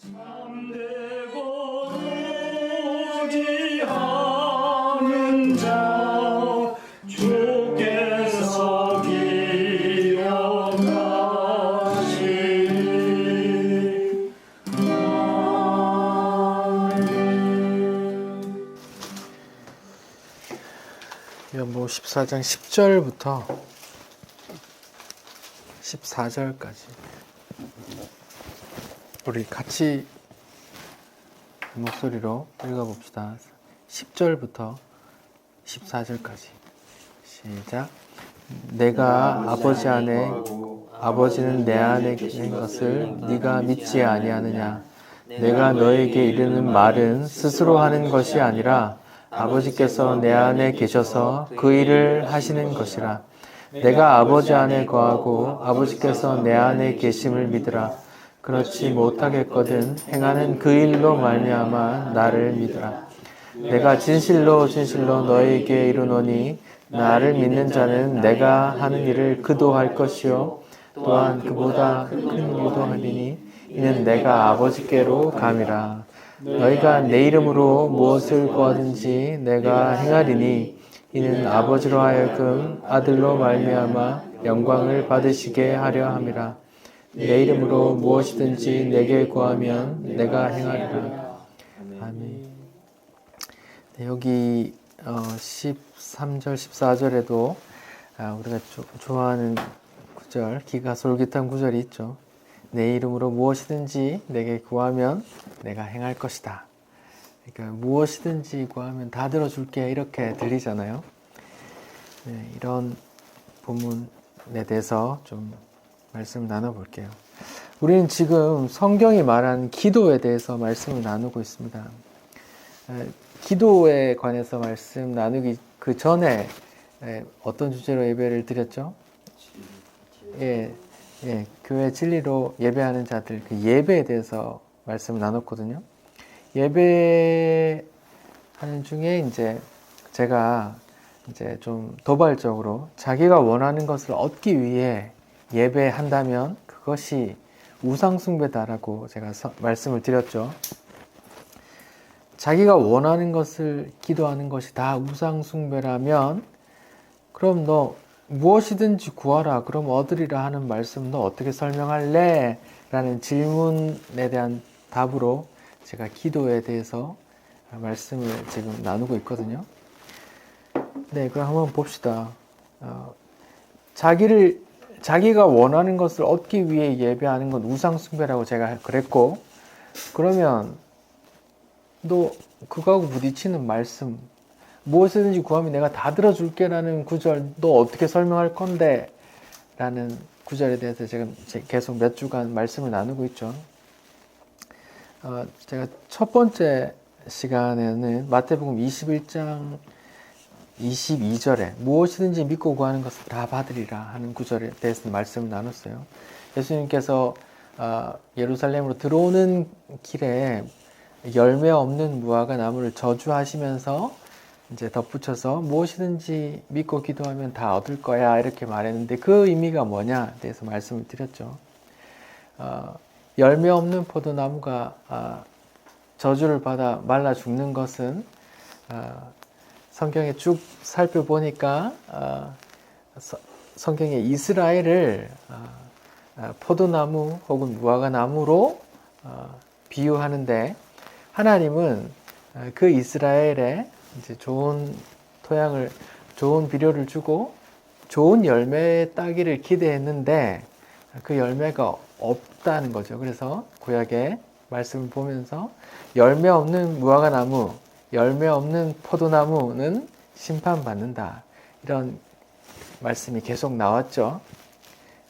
참되고 오지 않은 자 주께서 기억하시니 요한복음 14장 10절부터 14절까지 우리 같이 목소리로 읽어봅시다. 10절부터 14절까지 시작. 내가 아버지 안에 아버지는 내 안에 계신 것을 네가 믿지 아니하느냐. 내가 너에게 이르는 말은 스스로 하는 것이 아니라 아버지께서 내 안에 계셔서 그 일을 하시는 것이라. 내가 아버지 안에 거하고 아버지께서 내 안에 계심을 믿으라. 그렇지 못하겠거든 행하는 그 일로 말미암아 나를 믿으라. 내가 진실로 진실로 너에게 이르노니 나를 믿는 자는 내가 하는 일을 그도 할 것이요 또한 그보다 큰 일도 하리니 이는 내가 아버지께로 감이라. 너희가 내 이름으로 무엇을 구하든지 내가 행하리니 이는 아버지로 하여금 아들로 말미암아 영광을 받으시게 하려 함이라. 내 이름으로 무엇이든지 내게 구하면 내가 행하리라. 아멘. 네, 여기 13절, 14절에도 우리가 좋아하는 구절, 기가 솔깃한 구절이 있죠. 내 이름으로 무엇이든지 내게 구하면 내가 행할 것이다. 그러니까 무엇이든지 구하면 다 들어줄게 이렇게 들리잖아요. 네, 이런 본문에 대해서 좀 말씀을 나눠볼게요. 우리는 지금 성경이 말한 기도에 대해서 말씀을 나누고 있습니다. 기도에 관해서 말씀 나누기 그 전에 어떤 주제로 예배를 드렸죠? 교회 진리로 예배하는 자들, 그 예배에 대해서 말씀을 나눴거든요. 예배하는 중에 제가 좀 도발적으로 자기가 원하는 것을 얻기 위해 예배한다면 그것이 우상숭배다라고 제가 말씀을 드렸죠. 자기가 원하는 것을 기도하는 것이 다 우상숭배라면 그럼 너 무엇이든지 구하라 그럼 얻으리라 하는 말씀 너 어떻게 설명할래? 라는 질문에 대한 답으로 제가 기도에 대해서 말씀을 지금 나누고 있거든요. 네, 그럼 한번 봅시다. 자기가 원하는 것을 얻기 위해 예배하는 건 우상숭배라고 제가 그랬고, 그러면 너 그거하고 부딪히는 말씀, 무엇이든지 구하면 내가 다 들어줄게 라는 구절 너 어떻게 설명할 건데? 라는 구절에 대해서 지금 계속 몇 주간 말씀을 나누고 있죠. 제가 첫 번째 시간에는 마태복음 21장 22절에 무엇이든지 믿고 구하는 것을 다 받으리라 하는 구절에 대해서 말씀을 나눴어요. 예수님께서 예루살렘으로 들어오는 길에 열매 없는 무화과 나무를 저주하시면서 이제 덧붙여서 무엇이든지 믿고 기도하면 다 얻을 거야 이렇게 말했는데 그 의미가 뭐냐에 대해서 말씀을 드렸죠. 열매 없는 포도나무가 저주를 받아 말라 죽는 것은 성경에 쭉 살펴보니까 성경에 이스라엘을 포도나무 혹은 무화과 나무로 비유하는데 하나님은 그 이스라엘에 이제 좋은 토양을 좋은 비료를 주고 좋은 열매 따기를 기대했는데 그 열매가 없다는 거죠. 그래서 구약의 말씀을 보면서 열매 없는 무화과 나무, 열매 없는 포도나무는 심판받는다. 이런 말씀이 계속 나왔죠.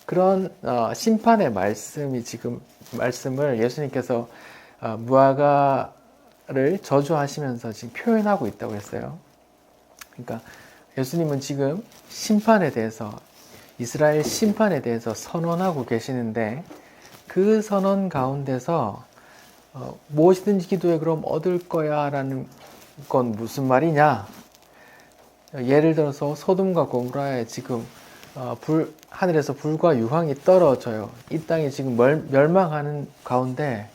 그런 심판의 말씀이 지금 말씀을 예수님께서 무화과를 저주하시면서 지금 표현하고 있다고 했어요. 그러니까 예수님은 지금 심판에 대해서 이스라엘 심판에 대해서 선언하고 계시는데 그 선언 가운데서 무엇이든지 기도해 그럼 얻을 거야 라는 건 무슨 말이냐? 예를 들어서 소돔과 고모라에 지금 하늘에서 불과 유황이 떨어져요. 이 땅이 지금 멸망하는 가운데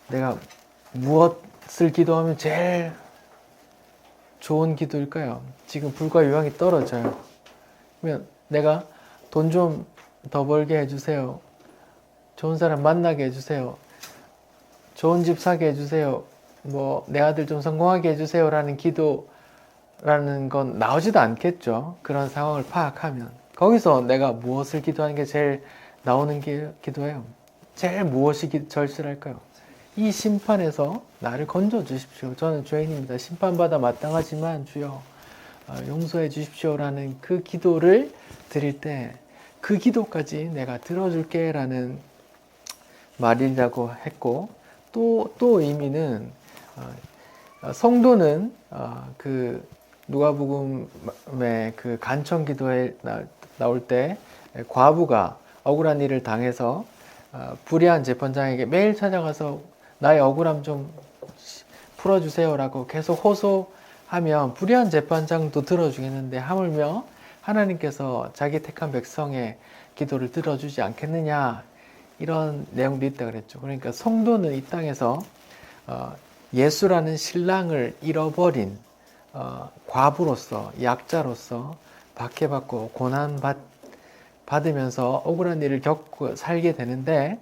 내가 무엇을 기도하면 제일 좋은 기도일까요? 지금 불과 유황이 떨어져요. 그러면 내가 돈 좀 더 벌게 해주세요. 좋은 사람 만나게 해주세요. 좋은 집 사게 해주세요. 뭐 내 아들 좀 성공하게 해주세요. 라는 기도라는 건 나오지도 않겠죠. 그런 상황을 파악하면. 거기서 내가 무엇을 기도하는 게 제일 나오는 기도예요. 제일 무엇이 절실할까요? 이 심판에서 나를 건져 주십시오. 저는 죄인입니다. 심판받아 마땅하지만 주여 용서해 주십시오라는 그 기도를 드릴 때 그 기도까지 내가 들어줄게 라는 말이라고 했고 또 의미는 성도는 그 누가복음의 그 간청 기도에 나올 때 과부가 억울한 일을 당해서 불의한 재판장에게 매일 찾아가서 나의 억울함 좀 풀어주세요라고 계속 호소하면 불의한 재판장도 들어주겠는데 하물며 하나님께서 자기 택한 백성의 기도를 들어주지 않겠느냐 이런 내용도 있다 그랬죠. 그러니까 성도는 이 땅에서 예수라는 신랑을 잃어버린 과부로서 약자로서 박해받고 고난 받으면서 억울한 일을 겪고 살게 되는데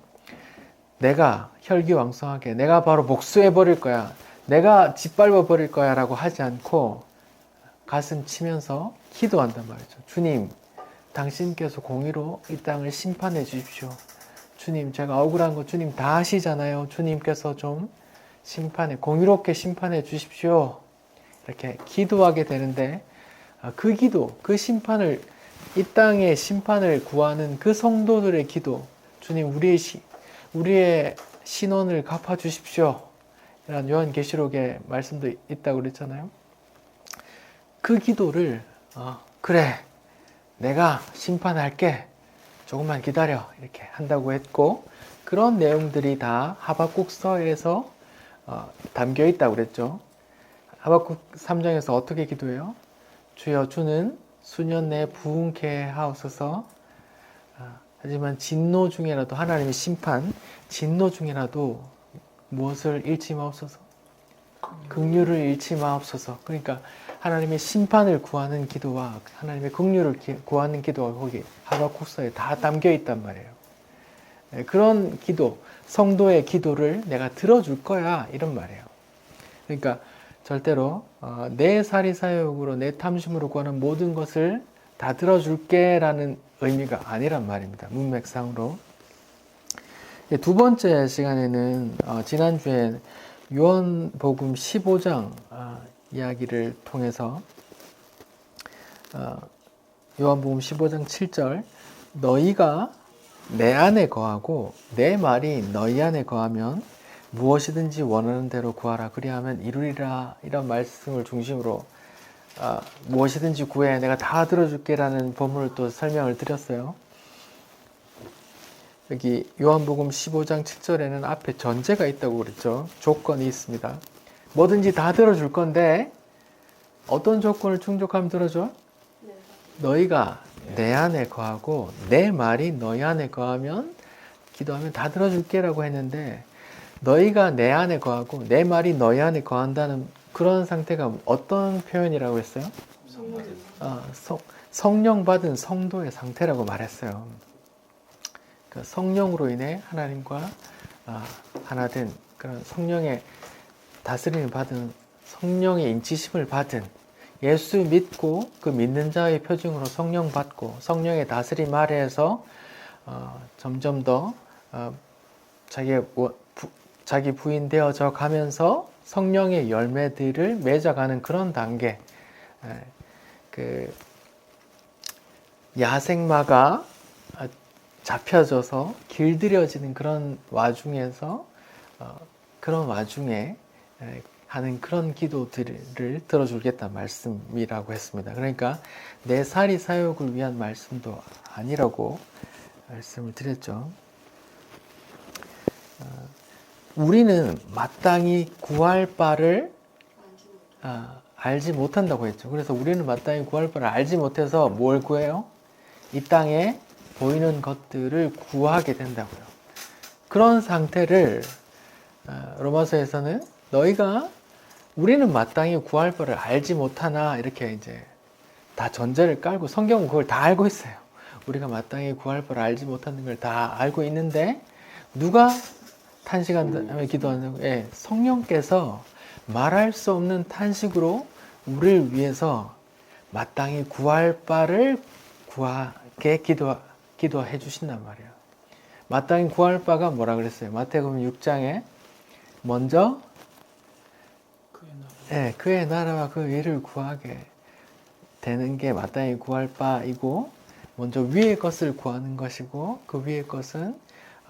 내가 혈기왕성하게 내가 바로 복수해버릴 거야. 내가 짓밟아버릴 거야 라고 하지 않고 가슴 치면서 기도한단 말이죠. 주님, 당신께서 공의로 이 땅을 심판해 주십시오. 주님, 제가 억울한 거 주님 다 아시잖아요. 주님께서 좀 공의롭게 심판해 주십시오. 이렇게 기도하게 되는데 그 기도, 그 심판을 이 땅의 심판을 구하는 그 성도들의 기도, 주님 우리의 신원을 갚아 주십시오. 이런 요한계시록의 말씀도 있다고 그랬잖아요. 그 기도를 그래 내가 심판할게 조금만 기다려 이렇게 한다고 했고 그런 내용들이 다 하박국서에서 담겨 있다고 그랬죠. 하박국 3장에서 어떻게 기도해요? 주여 주는 수년 내에 부흥케 하옵소서. 하지만 진노 중에라도 하나님의 심판 진노 중에라도 무엇을 잃지 마옵소서. 긍휼을 잃지 마옵소서. 그러니까 하나님의 심판을 구하는 기도와 하나님의 긍휼을 구하는 기도가 거기 하박국서에 다 담겨 있단 말이에요. 그런 기도, 성도의 기도를 내가 들어줄 거야 이런 말이에요. 그러니까 절대로 내 사리사욕으로 내 탐심으로 구하는 모든 것을 다 들어줄게 라는 의미가 아니란 말입니다. 문맥상으로. 두 번째 시간에는 지난주에 요한복음 15장 이야기를 통해서 요한복음 15장 7절 너희가 내 안에 거하고 내 말이 너희 안에 거하면 무엇이든지 원하는 대로 구하라 그리하면 이루리라 이런 말씀을 중심으로 무엇이든지 구해 내가 다 들어줄게 라는 본문을 또 설명을 드렸어요. 여기 요한복음 15장 7절에는 앞에 전제가 있다고 그랬죠. 조건이 있습니다. 뭐든지 다 들어줄 건데 어떤 조건을 충족하면 들어줘? 너희가 내 안에 거하고 내 말이 너희 안에 거하면 기도하면 다 들어줄게 라고 했는데 너희가 내 안에 거하고 내 말이 너희 안에 거한다는 그런 상태가 어떤 표현이라고 했어요? 성령 받은 성도의 상태라고 말했어요. 그러니까 성령으로 인해 하나님과 하나 된 그런 성령의 다스림을 받은 성령의 인치심을 받은 예수 믿고 그 믿는 자의 표징으로 성령 받고 성령의 다스림 아래에서 점점 더 자기 부인 되어져 가면서 성령의 열매들을 맺어가는 그런 단계. 그 야생마가 잡혀져서 길들여지는 그런 와중에서 그런 와중에 하는 그런 기도들을 들어주겠다는 말씀이라고 했습니다. 그러니까 내 사리 사욕을 위한 말씀도 아니라고 말씀을 드렸죠. 우리는 마땅히 구할 바를 알지 못한다고 했죠. 그래서 우리는 마땅히 구할 바를 알지 못해서 뭘 구해요? 이 땅에 보이는 것들을 구하게 된다고요. 그런 상태를 로마서에서는 너희가 우리는 마땅히 구할 바를 알지 못하나 이렇게 이제 다 전제를 깔고 성경은 그걸 다 알고 있어요. 우리가 마땅히 구할 바를 알지 못하는 걸 다 알고 있는데 누가 탄식하며 기도하는 예, 성령께서 말할 수 없는 탄식으로 우리를 위해서 마땅히 구할 바를 구하게 기도해 주신단 말이에요. 마땅히 구할 바가 뭐라 그랬어요? 마태복음 6장에 먼저 그의 나라와 그 의를 구하게 되는 게 마땅히 구할 바이고 먼저 위의 것을 구하는 것이고 그 위의 것은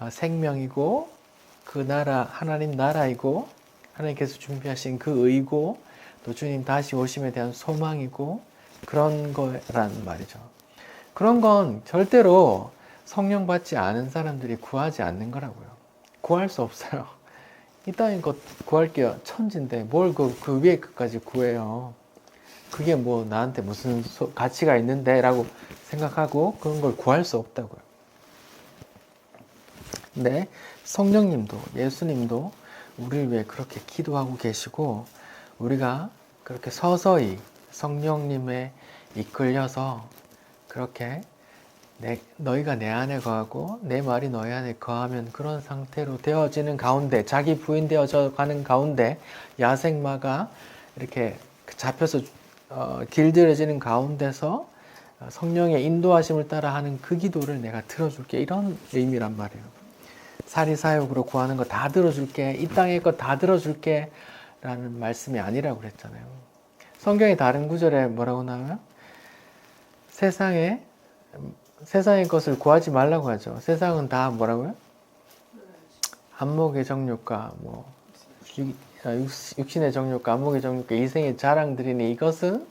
생명이고 그 나라 하나님 나라이고 하나님께서 준비하신 그 의고 또 주님 다시 오심에 대한 소망이고 그런 거란 말이죠. 그런 건 절대로 성령 받지 않은 사람들이 구하지 않는 거라고요. 구할 수 없어요. 이 땅인 것 구할게요. 천진데 뭘 그 위에 끝까지 구해요. 그게 뭐 나한테 무슨 가치가 있는데 라고 생각하고 그런 걸 구할 수 없다고요. 근데 성령님도 예수님도 우리를 위해 그렇게 기도하고 계시고 우리가 그렇게 서서히 성령님에 이끌려서 그렇게 너희가 내 안에 거하고 내 말이 너희 안에 거하면 그런 상태로 되어지는 가운데 자기 부인되어져 가는 가운데 야생마가 이렇게 잡혀서 길들여지는 가운데서 성령의 인도하심을 따라 하는 그 기도를 내가 들어줄게 이런 의미란 말이에요. 사리사욕으로 구하는 거 다 들어줄게 이 땅의 거 다 들어줄게 라는 말씀이 아니라고 그랬잖아요. 성경의 다른 구절에 뭐라고 나와요? 세상의 것을 구하지 말라고 하죠. 세상은 다 뭐라고요? 안목의 정욕과 육신의 정욕과 안목의 정욕과 이생의 자랑들이니 이것은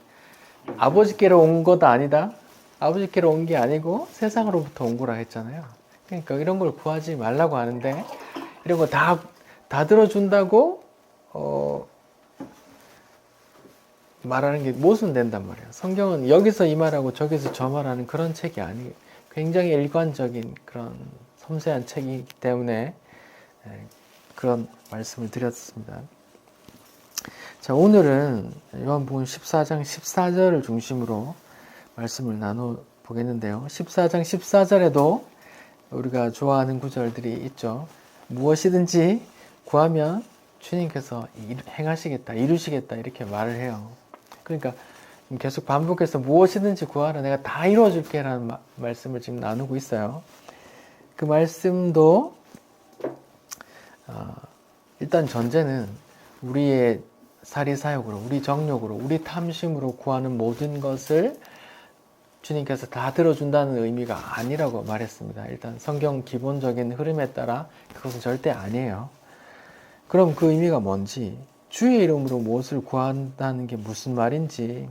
아버지께로 온 것 아니다. 아버지께로 온 게 아니고 세상으로부터 온 거라 했잖아요. 그러니까 이런 걸 구하지 말라고 하는데 이런 거 다 들어준다고 말하는 게 모순된단 말이에요. 성경은 여기서 이 말하고 저기서 저 말하는 그런 책이 아니에요. 굉장히 일관적인 그런 섬세한 책이기 때문에 그런 말씀을 드렸습니다. 자, 오늘은 요한복음 14장 14절을 중심으로 말씀을 나눠보겠는데요. 14장 14절에도 우리가 좋아하는 구절들이 있죠. 무엇이든지 구하면 주님께서 행하시겠다, 이루시겠다 이렇게 말을 해요. 그러니까 계속 반복해서 무엇이든지 구하라 내가 다 이루어줄게 라는 말씀을 지금 나누고 있어요. 그 말씀도 일단 전제는 우리의 사리사욕으로 우리 정욕으로 우리 탐심으로 구하는 모든 것을 주님께서 다 들어준다는 의미가 아니라고 말했습니다. 일단 성경 기본적인 흐름에 따라 그것은 절대 아니에요. 그럼 그 의미가 뭔지 주의 이름으로 무엇을 구한다는 게 무슨 말인지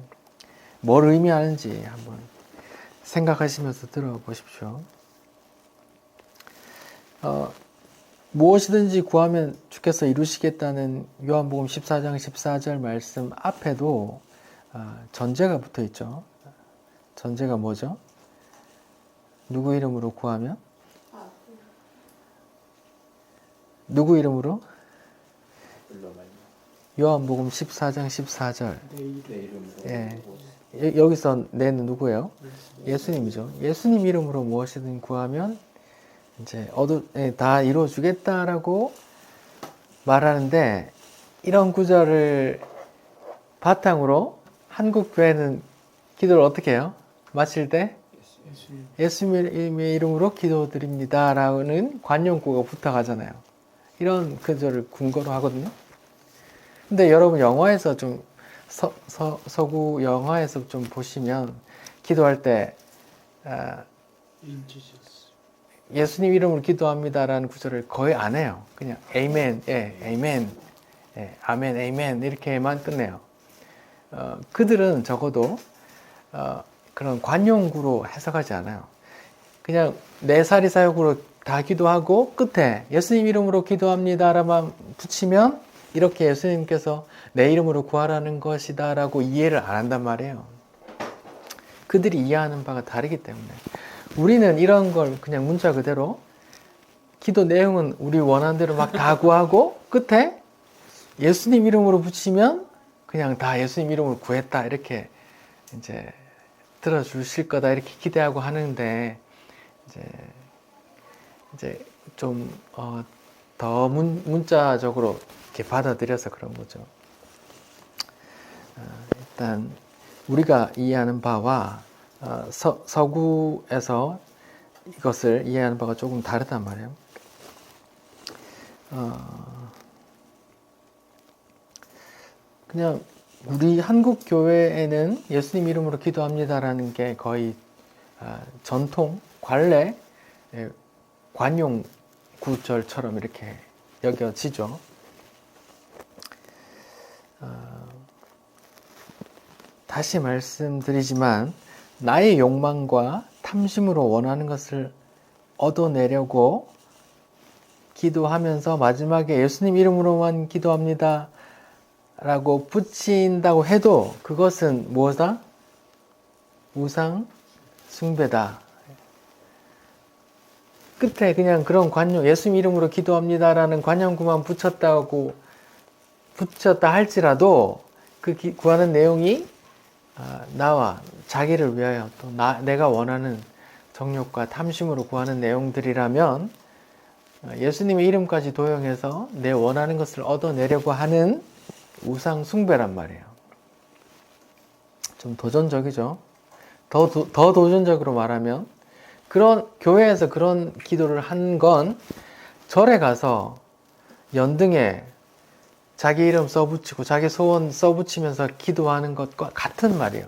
뭘 의미하는지 한번 생각하시면서 들어보십시오. 무엇이든지 구하면 주께서 이루시겠다는 요한복음 14장 14절 말씀 앞에도 전제가 붙어 있죠. 전제가 뭐죠? 누구 이름으로 구하면? 누구 이름으로? 요한복음 14장 14절. 예. 여기서 내는 누구예요? 예수님이죠. 예수님 이름으로 무엇이든 구하면 이제 다 이루어주겠다라고 말하는데 이런 구절을 바탕으로 한국 교회는 기도를 어떻게 해요? 마칠 때 예수님의 이름으로 기도드립니다라는 관용구가 붙어가잖아요. 이런 구절을 근거로 하거든요. 근데 여러분 영화에서 좀 서구 영화에서 좀 보시면 기도할 때 예수님 이름으로 기도합니다라는 구절을 거의 안 해요. 그냥 아멘, 예, 아멘, 예, 아멘, 아멘 이렇게만 끝내요. 그들은 적어도 그런 관용구로 해석하지 않아요. 그냥 내 사리사욕으로 다 기도하고 끝에 예수님 이름으로 기도합니다라만 붙이면 이렇게 예수님께서 내 이름으로 구하라는 것이다 라고 이해를 안 한단 말이에요. 그들이 이해하는 바가 다르기 때문에 우리는 이런 걸 그냥 문자 그대로 기도 내용은 우리 원하는 대로 막 다 구하고 끝에 예수님 이름으로 붙이면 그냥 다 예수님 이름으로 구했다 이렇게 이제 들어주실 거다 이렇게 기대하고 하는데 이제 좀 더 문자적으로 이렇게 받아들여서 그런 거죠. 일단 우리가 이해하는 바와 서구에서 이것을 이해하는 바가 조금 다르단 말이에요. 그냥 우리 한국 교회에는 예수님 이름으로 기도합니다라는 게 거의 전통 관례 관용 구절처럼 이렇게 여겨지죠. 다시 말씀드리지만 나의 욕망과 탐심으로 원하는 것을 얻어내려고 기도하면서 마지막에 예수님 이름으로만 기도합니다 라고 붙인다고 해도 그것은 뭐다? 우상 숭배다. 끝에 그냥 그런 관용, 예수님 이름으로 기도합니다라는 관용구만 붙였다 할지라도 그 구하는 내용이 나와 자기를 위하여 또 내가 원하는 정욕과 탐심으로 구하는 내용들이라면 예수님의 이름까지 도용해서 내 원하는 것을 얻어내려고 하는 우상 숭배란 말이에요. 좀 도전적이죠. 더 도전적으로 말하면 그런 교회에서 그런 기도를 한 건 절에 가서 연등에 자기 이름 써붙이고 자기 소원 써붙이면서 기도하는 것과 같은 말이에요.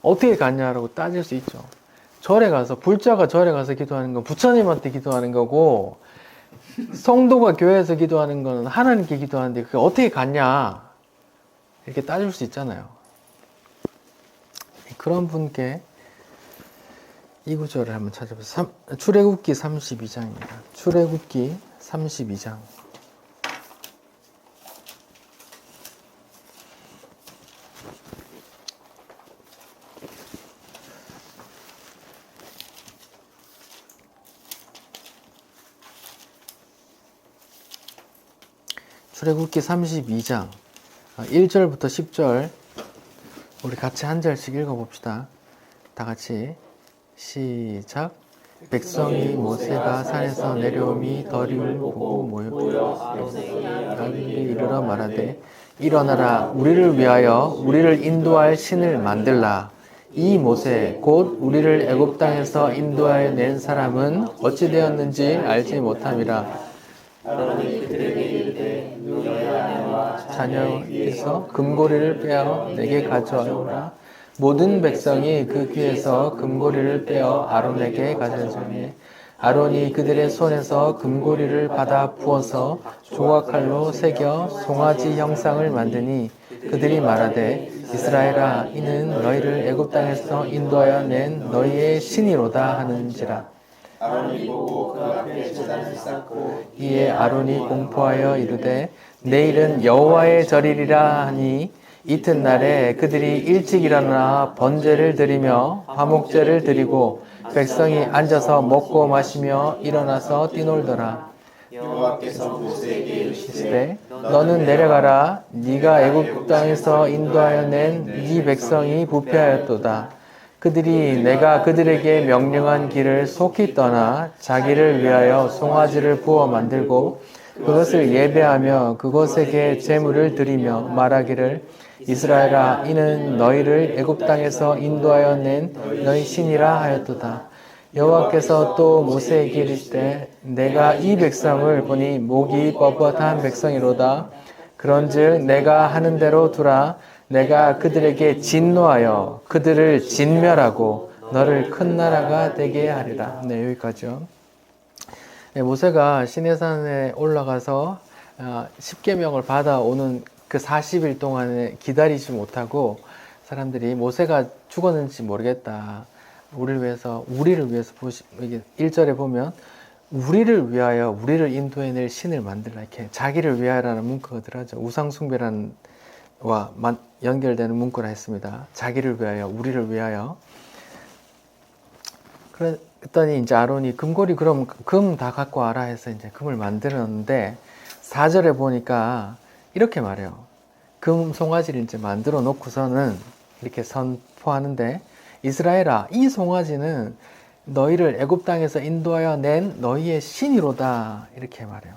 어떻게 갔냐라고 따질 수 있죠. 절에 가서 불자가 절에 가서 기도하는 건 부처님한테 기도하는 거고 성도가 교회에서 기도하는 건 하나님께 기도하는데 그게 어떻게 갔냐 이렇게 따질 수 있잖아요. 그런 분께 이 구절을 한번 찾아보세요. 출애굽기 32장입니다. 출애굽기 32장. 출애굽기 32장 1절부터 10절 우리 같이 한 절씩 읽어봅시다. 다 같이 시작. 백성이 모세가 산에서 내려오미 더림을 보고 모여 이르러 말하되 일어나라 우리를 위하여 우리를 인도할 신을 만들라. 이 모세 곧 우리를 애굽 땅에서 인도하여 낸 사람은 어찌 되었는지 알지 못함이라. 아론이 그들에게 이르되 너희 아내와 자녀에서 금고리를 빼어 내게 가져오라. 모든 백성이 그 귀에서 금고리를 빼어 아론에게 가져오니 아론이 그들의 손에서 금고리를 받아 부어서 조각칼로 새겨 송아지 형상을 만드니 그들이 말하되 이스라엘아 이는 너희를 애굽 땅에서 인도하여 낸 너희의 신이로다 하는지라. 아론이 보고 그 앞에 제단을 쌓고 이에 아론이 공포하여 이르되 내일은 여호와의 절이리라 하니 이튿날에 그들이 일찍 일어나 번제를 드리며 화목제를 드리고 백성이 앉아서 먹고 마시며 일어나서 뛰놀더라. 여호와께서 모세에게 이르시되 너는 내려가라. 네가 애굽 땅에서 인도하여 낸 네 백성이 부패하였도다. 그들이 내가 그들에게 명령한 길을 속히 떠나 자기를 위하여 송아지를 부어 만들고 그것을 예배하며 그것에게 제물을 드리며 말하기를 이스라엘아 이는 너희를 애굽 땅에서 인도하여 낸 너희 신이라 하였도다. 여호와께서 또 모세에게 이르시되 내가 이 백성을 보니 목이 뻣뻣한 백성이로다. 그런즉 내가 하는 대로 두라. 내가 그들에게 진노하여 그들을 진멸하고 너를 큰 나라가 되게 하리라. 네, 여기까지요. 네, 모세가 시내산에 올라가서 10계명을 받아오는 그 40일 동안에 기다리지 못하고 사람들이 모세가 죽었는지 모르겠다. 우리를 위해서 1절에 보면 우리를 위하여 우리를 인도해낼 신을 만들라. 이렇게 자기를 위하여라는 문구가 들어가죠. 우상숭배라는 와 연결되는 문구라 했습니다. 자기를 위하여, 우리를 위하여. 그래 그랬더니 이제 아론이 금고리 그럼 금 다 갖고 와라 해서 이제 금을 만들었는데 4절에 보니까 이렇게 말해요. 금 송아지를 이제 만들어 놓고서는 이렇게 선포하는데 이스라엘아 이 송아지는 너희를 애굽 땅에서 인도하여 낸 너희의 신이로다 이렇게 말해요.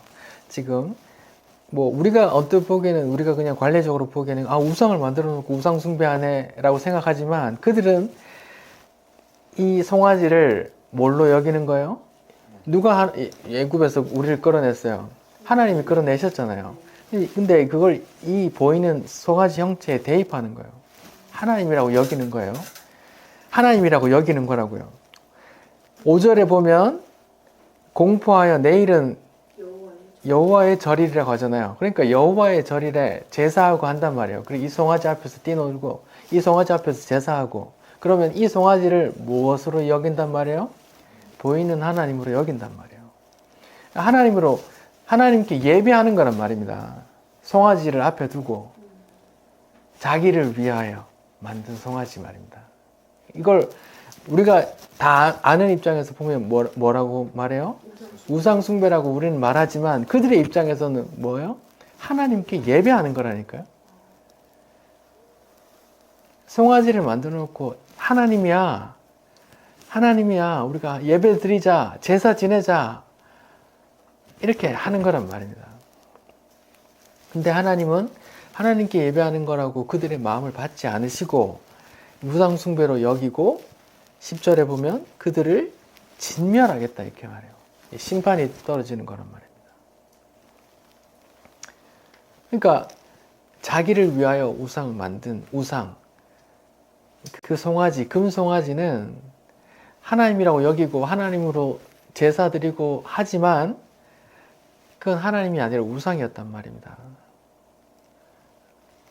지금 뭐 우리가 언뜻 보기에는 우리가 그냥 관례적으로 보기에는 아 우상을 만들어 놓고 우상 숭배하네라고 생각하지만 그들은 이 송아지를 뭘로 여기는 거예요? 누가 애굽에서 우리를 끌어냈어요? 하나님이 끌어내셨잖아요. 근데 그걸 이 보이는 송아지 형체에 대입하는 거예요. 하나님이라고 여기는 거예요. 하나님이라고 여기는 거라고요. 5절에 보면 공포하여 내일은 여호와의 절이라고 하잖아요. 그러니까 여호와의 절일에 제사하고 한단 말이에요. 그리고 이 송아지 앞에서 뛰놀고 이 송아지 앞에서 제사하고 그러면 이 송아지를 무엇으로 여긴단 말이에요? 보이는 하나님으로 여긴단 말이에요. 하나님께 예배하는 거란 말입니다. 송아지를 앞에 두고 자기를 위하여 만든 송아지 말입니다. 이걸 우리가 다 아는 입장에서 보면 뭐라고 말해요? 우상숭배라고 우리는 말하지만 그들의 입장에서는 뭐예요? 하나님께 예배하는 거라니까요. 송아지를 만들어 놓고 하나님이야 우리가 예배 드리자 제사 지내자 이렇게 하는 거란 말입니다. 근데 하나님은 하나님께 예배하는 거라고 그들의 마음을 받지 않으시고 우상숭배로 여기고 10절에 보면 그들을 진멸하겠다 이렇게 말해요. 심판이 떨어지는 거란 말입니다. 그러니까 자기를 위하여 우상을 만든 우상 그 송아지 금송아지는 하나님이라고 여기고 하나님으로 제사 드리고 하지만 그건 하나님이 아니라 우상이었단 말입니다.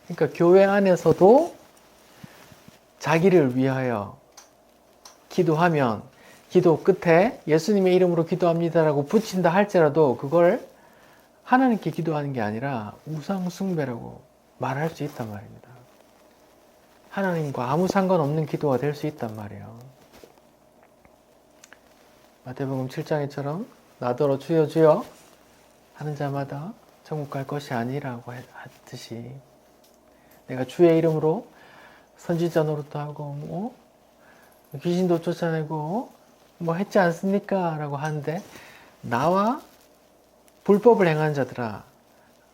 그러니까 교회 안에서도 자기를 위하여 기도하면 기도 끝에 예수님의 이름으로 기도합니다라고 붙인다 할지라도 그걸 하나님께 기도하는 게 아니라 우상 숭배라고 말할 수 있단 말입니다. 하나님과 아무 상관없는 기도가 될 수 있단 말이에요. 마태복음 7장에처럼 나더러 주여 주여 하는 자마다 천국 갈 것이 아니라고 하듯이 내가 주의 이름으로 선지자 노릇도 하고 귀신도 쫓아내고 뭐 했지 않습니까? 라고 하는데 나와 불법을 행하는 자들아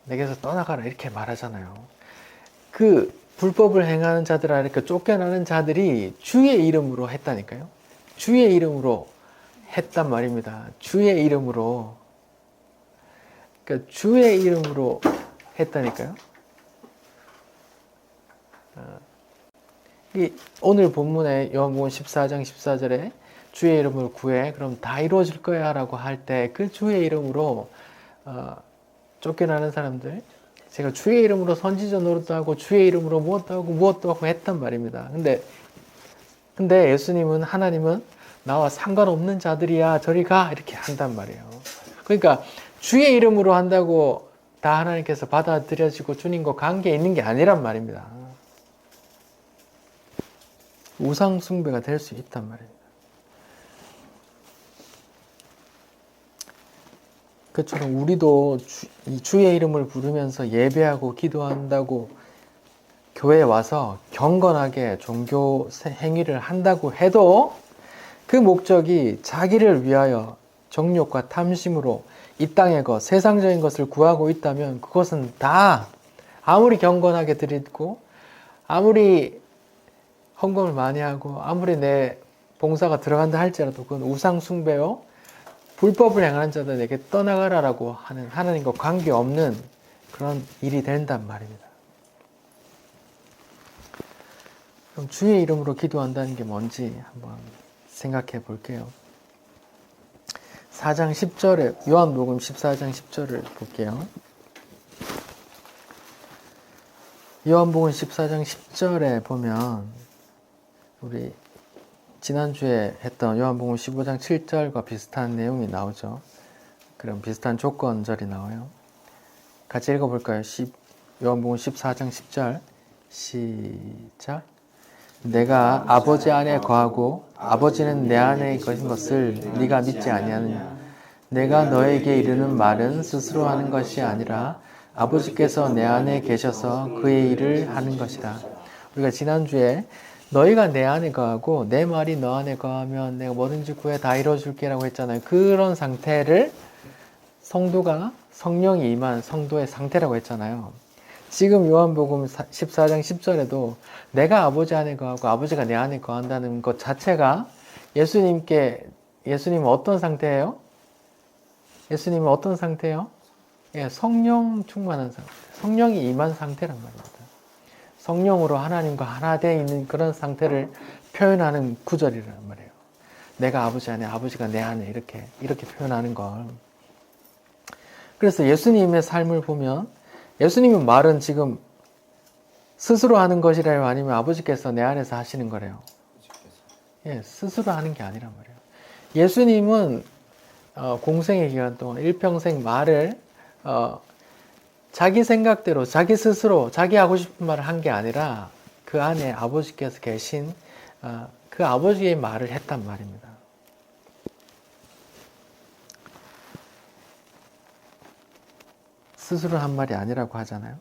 내게서 떠나가라 이렇게 말하잖아요. 그 불법을 행하는 자들아 이렇게 쫓겨나는 자들이 주의 이름으로 했다니까요. 주의 이름으로 했단 말입니다. 주의 이름으로 그러니까 주의 이름으로 했다니까요. 오늘 본문에 요한복음 14장 14절에 주의 이름을 구해 그럼 다 이루어질 거야 라고 할 때 그 주의 이름으로 쫓겨나는 사람들 제가 주의 이름으로 선지자 노릇도 하고 주의 이름으로 무엇도 하고 했단 말입니다. 근데 예수님은 하나님은 나와 상관없는 자들이야 저리 가 이렇게 한단 말이에요. 그러니까 주의 이름으로 한다고 다 하나님께서 받아들여지고 주님과 관계 있는 게 아니란 말입니다. 우상 숭배가 될 수 있단 말입니다. 그처럼 우리도 주의 이름을 부르면서 예배하고 기도한다고 교회에 와서 경건하게 종교 행위를 한다고 해도 그 목적이 자기를 위하여 정욕과 탐심으로 이 땅의 것, 세상적인 것을 구하고 있다면 그것은 다 아무리 경건하게 드리고 아무리 헌금을 많이 하고 아무리 내 봉사가 들어간다 할지라도 그건 우상 숭배요 불법을 행하는 자들에게 떠나가라라고 하는 하나님과 관계없는 그런 일이 된단 말입니다. 그럼 주의 이름으로 기도한다는 게 뭔지 한번 생각해 볼게요. 4장 10절에 요한복음 14장 10절을 볼게요. 요한복음 14장 10절에 보면 우리 지난주에 했던 요한복음 15장 7절과 비슷한 내용이 나오죠. 그럼 비슷한 조건절이 나와요. 같이 읽어볼까요? 요한복음 14장 10절 시작. 내가 아버지 안에 거하고 아버지는 내 안에 계신 것을 네가 믿지 아니하느냐. 내가 너에게 이르는 말은 스스로 하는 것이 아니라 아버지께서 내 안에 계셔서 그의 일을 하는 것이라. 우리가 지난주에 너희가 내 안에 거하고 내 말이 너 안에 거하면 내가 뭐든지 구해 다 이루어줄게 라고 했잖아요. 그런 상태를 성도가 성령이 임한 성도의 상태라고 했잖아요. 지금 요한복음 14장 10절에도 내가 아버지 안에 거하고 아버지가 내 안에 거한다는 것 자체가 예수님은 어떤 상태예요? 예수님은 어떤 상태예요? 예, 성령 충만한 상태, 성령이 임한 상태란 말입니다. 성령으로 하나님과 하나 되어 있는 그런 상태를 표현하는 구절이란 말이에요. 내가 아버지 안에, 아버지가 내 안에 이렇게 표현하는 걸. 그래서 예수님의 삶을 보면 예수님의 말은 지금 스스로 하는 것이래요? 아니면 아버지께서 내 안에서 하시는 거래요? 예, 스스로 하는 게 아니란 말이에요. 예수님은 공생의 기간 동안 일평생 말을 자기 생각대로, 자기 스스로, 자기 하고 싶은 말을 한 게 아니라 그 안에 아버지께서 계신 그 아버지의 말을 했단 말입니다. 스스로 한 말이 아니라고 하잖아요.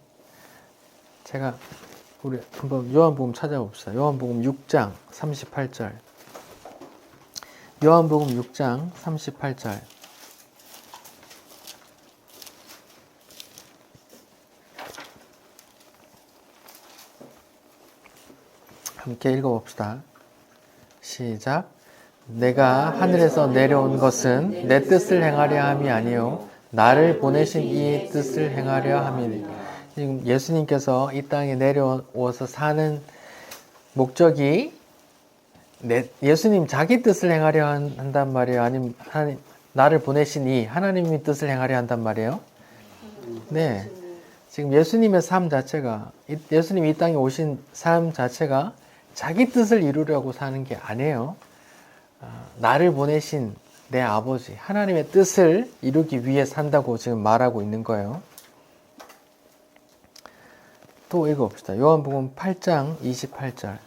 제가 우리 한번 요한복음 찾아봅시다. 요한복음 6장 38절. 요한복음 6장 38절. 함께 읽어봅시다. 시작. 내가 하늘에서 내려온 것은 내 뜻을 행하려 함이 아니요 나를 보내신 이의 뜻을 행하려 함이니. 지금 예수님께서 이 땅에 내려와서 사는 목적이 예수님 자기 뜻을 행하려 한단 말이에요? 아니면 하나님, 나를 보내신 이 하나님의 뜻을 행하려 한단 말이에요? 네. 지금 예수님의 삶 자체가, 예수님이 이 땅에 오신 삶 자체가 자기 뜻을 이루려고 사는 게 아니에요. 나를 보내신 내 아버지, 하나님의 뜻을 이루기 위해 산다고 지금 말하고 있는 거예요. 또 읽어봅시다. 요한복음 8장 28절.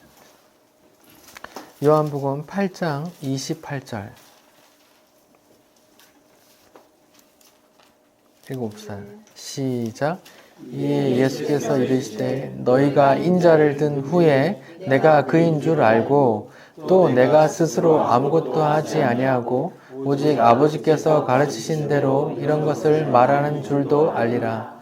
요한복음 8장 28절. 읽어봅시다. 시작. 이에 예수께서 이르시되 너희가 인자를 든 후에 내가 그인 줄 알고 또 내가 스스로 아무것도 하지 아니하고 오직 아버지께서 가르치신 대로 이런 것을 말하는 줄도 알리라.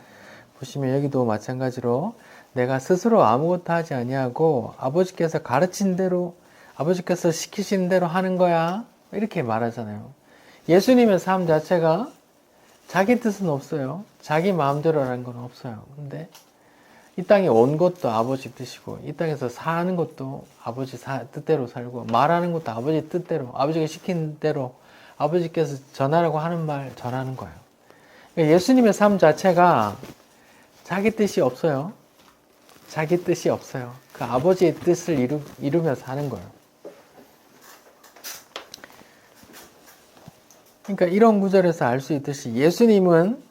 보시면 여기도 마찬가지로 내가 스스로 아무것도 하지 아니하고 아버지께서 가르친 대로, 아버지께서 시키신 대로 하는 거야, 이렇게 말하잖아요. 예수님의 삶 자체가 자기 뜻은 없어요. 자기 마음대로라는 건 없어요. 근데 이 땅에 온 것도 아버지 뜻이고, 이 땅에서 사는 것도 아버지 뜻대로 살고, 말하는 것도 아버지 뜻대로, 아버지가 시킨 대로 아버지께서 전하라고 하는 말 전하는 거예요. 그러니까 예수님의 삶 자체가 자기 뜻이 없어요. 자기 뜻이 없어요. 그 아버지의 뜻을 이루면서 하는 거예요. 그러니까 이런 구절에서 알 수 있듯이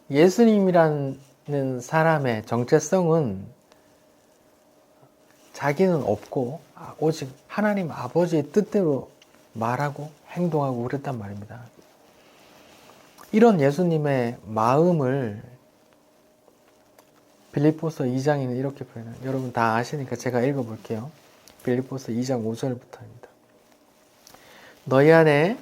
예수님이라는 사람의 정체성은 자기는 없고 오직 하나님 아버지의 뜻대로 말하고 행동하고 그랬단 말입니다. 이런 예수님의 마음을 빌립보서 2장에는 이렇게 표현해요. 여러분 다 아시니까 제가 읽어볼게요. 빌립보서 2장 5절부터입니다. 너희 안에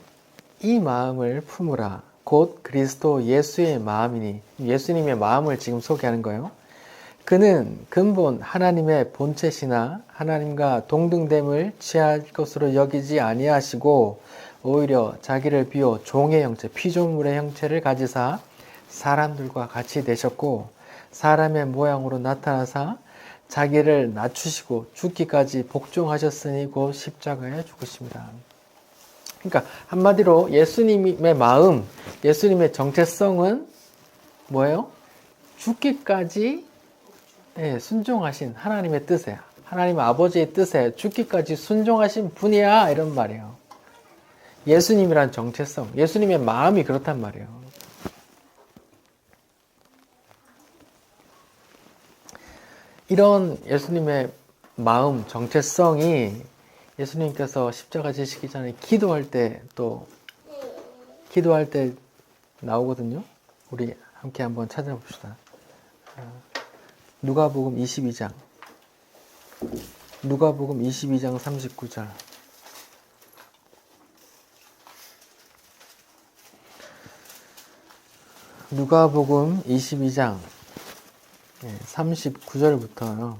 이 마음을 품으라. 곧 그리스도 예수의 마음이니. 예수님의 마음을 지금 소개하는 거예요. 그는 근본 하나님의 본체시나 하나님과 동등됨을 취할 것으로 여기지 아니하시고 오히려 자기를 비워 종의 형체, 피조물의 형체를 가지사 사람들과 같이 되셨고 사람의 모양으로 나타나사 자기를 낮추시고 죽기까지 복종하셨으니 곧 십자가에 죽으십니다. 그러니까 한마디로 예수님의 마음, 예수님의 정체성은 뭐예요? 죽기까지 순종하신 하나님의 뜻에, 하나님 아버지의 뜻에 죽기까지 순종하신 분이야, 이런 말이에요. 예수님이란 정체성, 예수님의 마음이 그렇단 말이에요. 이런 예수님의 마음, 정체성이 예수님께서 십자가 지시기 전에 기도할 때 나오거든요. 우리 함께 한번 찾아봅시다. 누가복음 22장 39절. 누가복음 22장 39절부터요.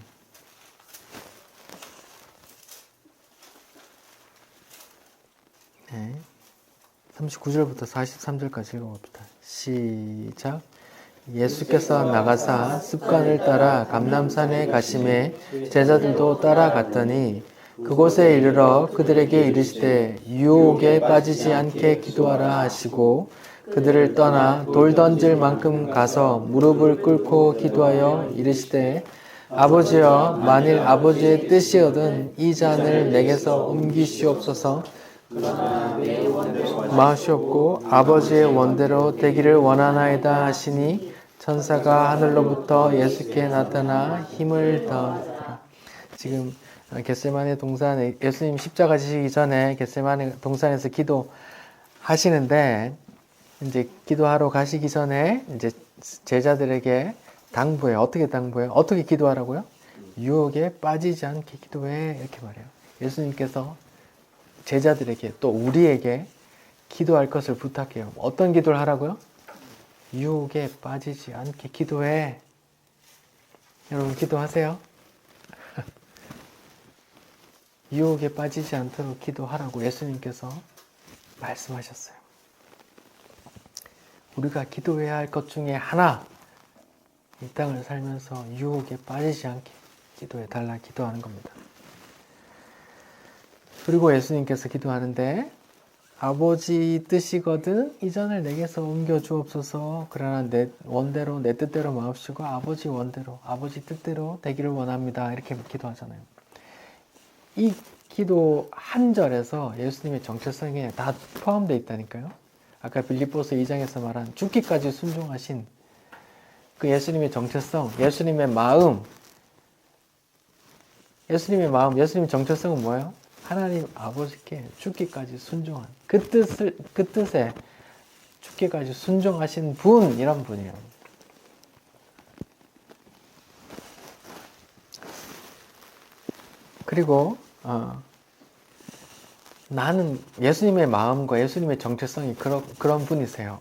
네, 39절부터 43절까지 읽어봅시다. 시작. 예수께서 나가사 습관을 따라 감람산에 가심에 제자들도 따라갔더니 그곳에 이르러 그들에게 이르시되 유혹에 빠지지 않게 기도하라 하시고 그들을 떠나 돌 던질 만큼 가서 무릎을 꿇고 기도하여 이르시되 아버지여 만일 아버지의 뜻이거든 이 잔을 내게서 옮기시옵소서. 마시옵고 아버지의 원대로 되기를 원하나이다 하시니 천사가 하늘로부터 예수께 나타나 힘을 더하더라. 지금 겟세마네 동산에 예수님 십자가 지시기 전에 겟세마네 동산에서 기도하시는데 이제 기도하러 가시기 전에 이제 제자들에게 당부해요. 어떻게 당부해요? 어떻게 기도하라고요? 유혹에 빠지지 않게 기도해 이렇게 말해요. 예수님께서 제자들에게 또 우리에게 기도할 것을 부탁해요. 어떤 기도를 하라고요? 유혹에 빠지지 않게 기도해. 여러분 기도하세요. 유혹에 빠지지 않도록 기도하라고 예수님께서 말씀하셨어요. 우리가 기도해야 할 것 중에 하나, 이 땅을 살면서 유혹에 빠지지 않게 기도해 달라 기도하는 겁니다. 그리고 예수님께서 기도하는데 아버지 뜻이거든 이 잔을 내게서 옮겨 주옵소서. 그러나 내 원대로 내 뜻대로 마옵시고 아버지 원대로 아버지 뜻대로 되기를 원합니다. 이렇게 기도하잖아요. 이 기도 한 절에서 예수님의 정체성이 다 포함되어 있다니까요. 아까 빌립보서 2장에서 말한 죽기까지 순종하신 그 예수님의 정체성, 예수님의 마음, 예수님의 정체성은 뭐예요? 하나님 아버지께 죽기까지 순종한 그 뜻에 죽기까지 순종하신 분, 이런 분이에요. 그리고 나는 예수님의 마음과 예수님의 정체성이 그런 분이세요.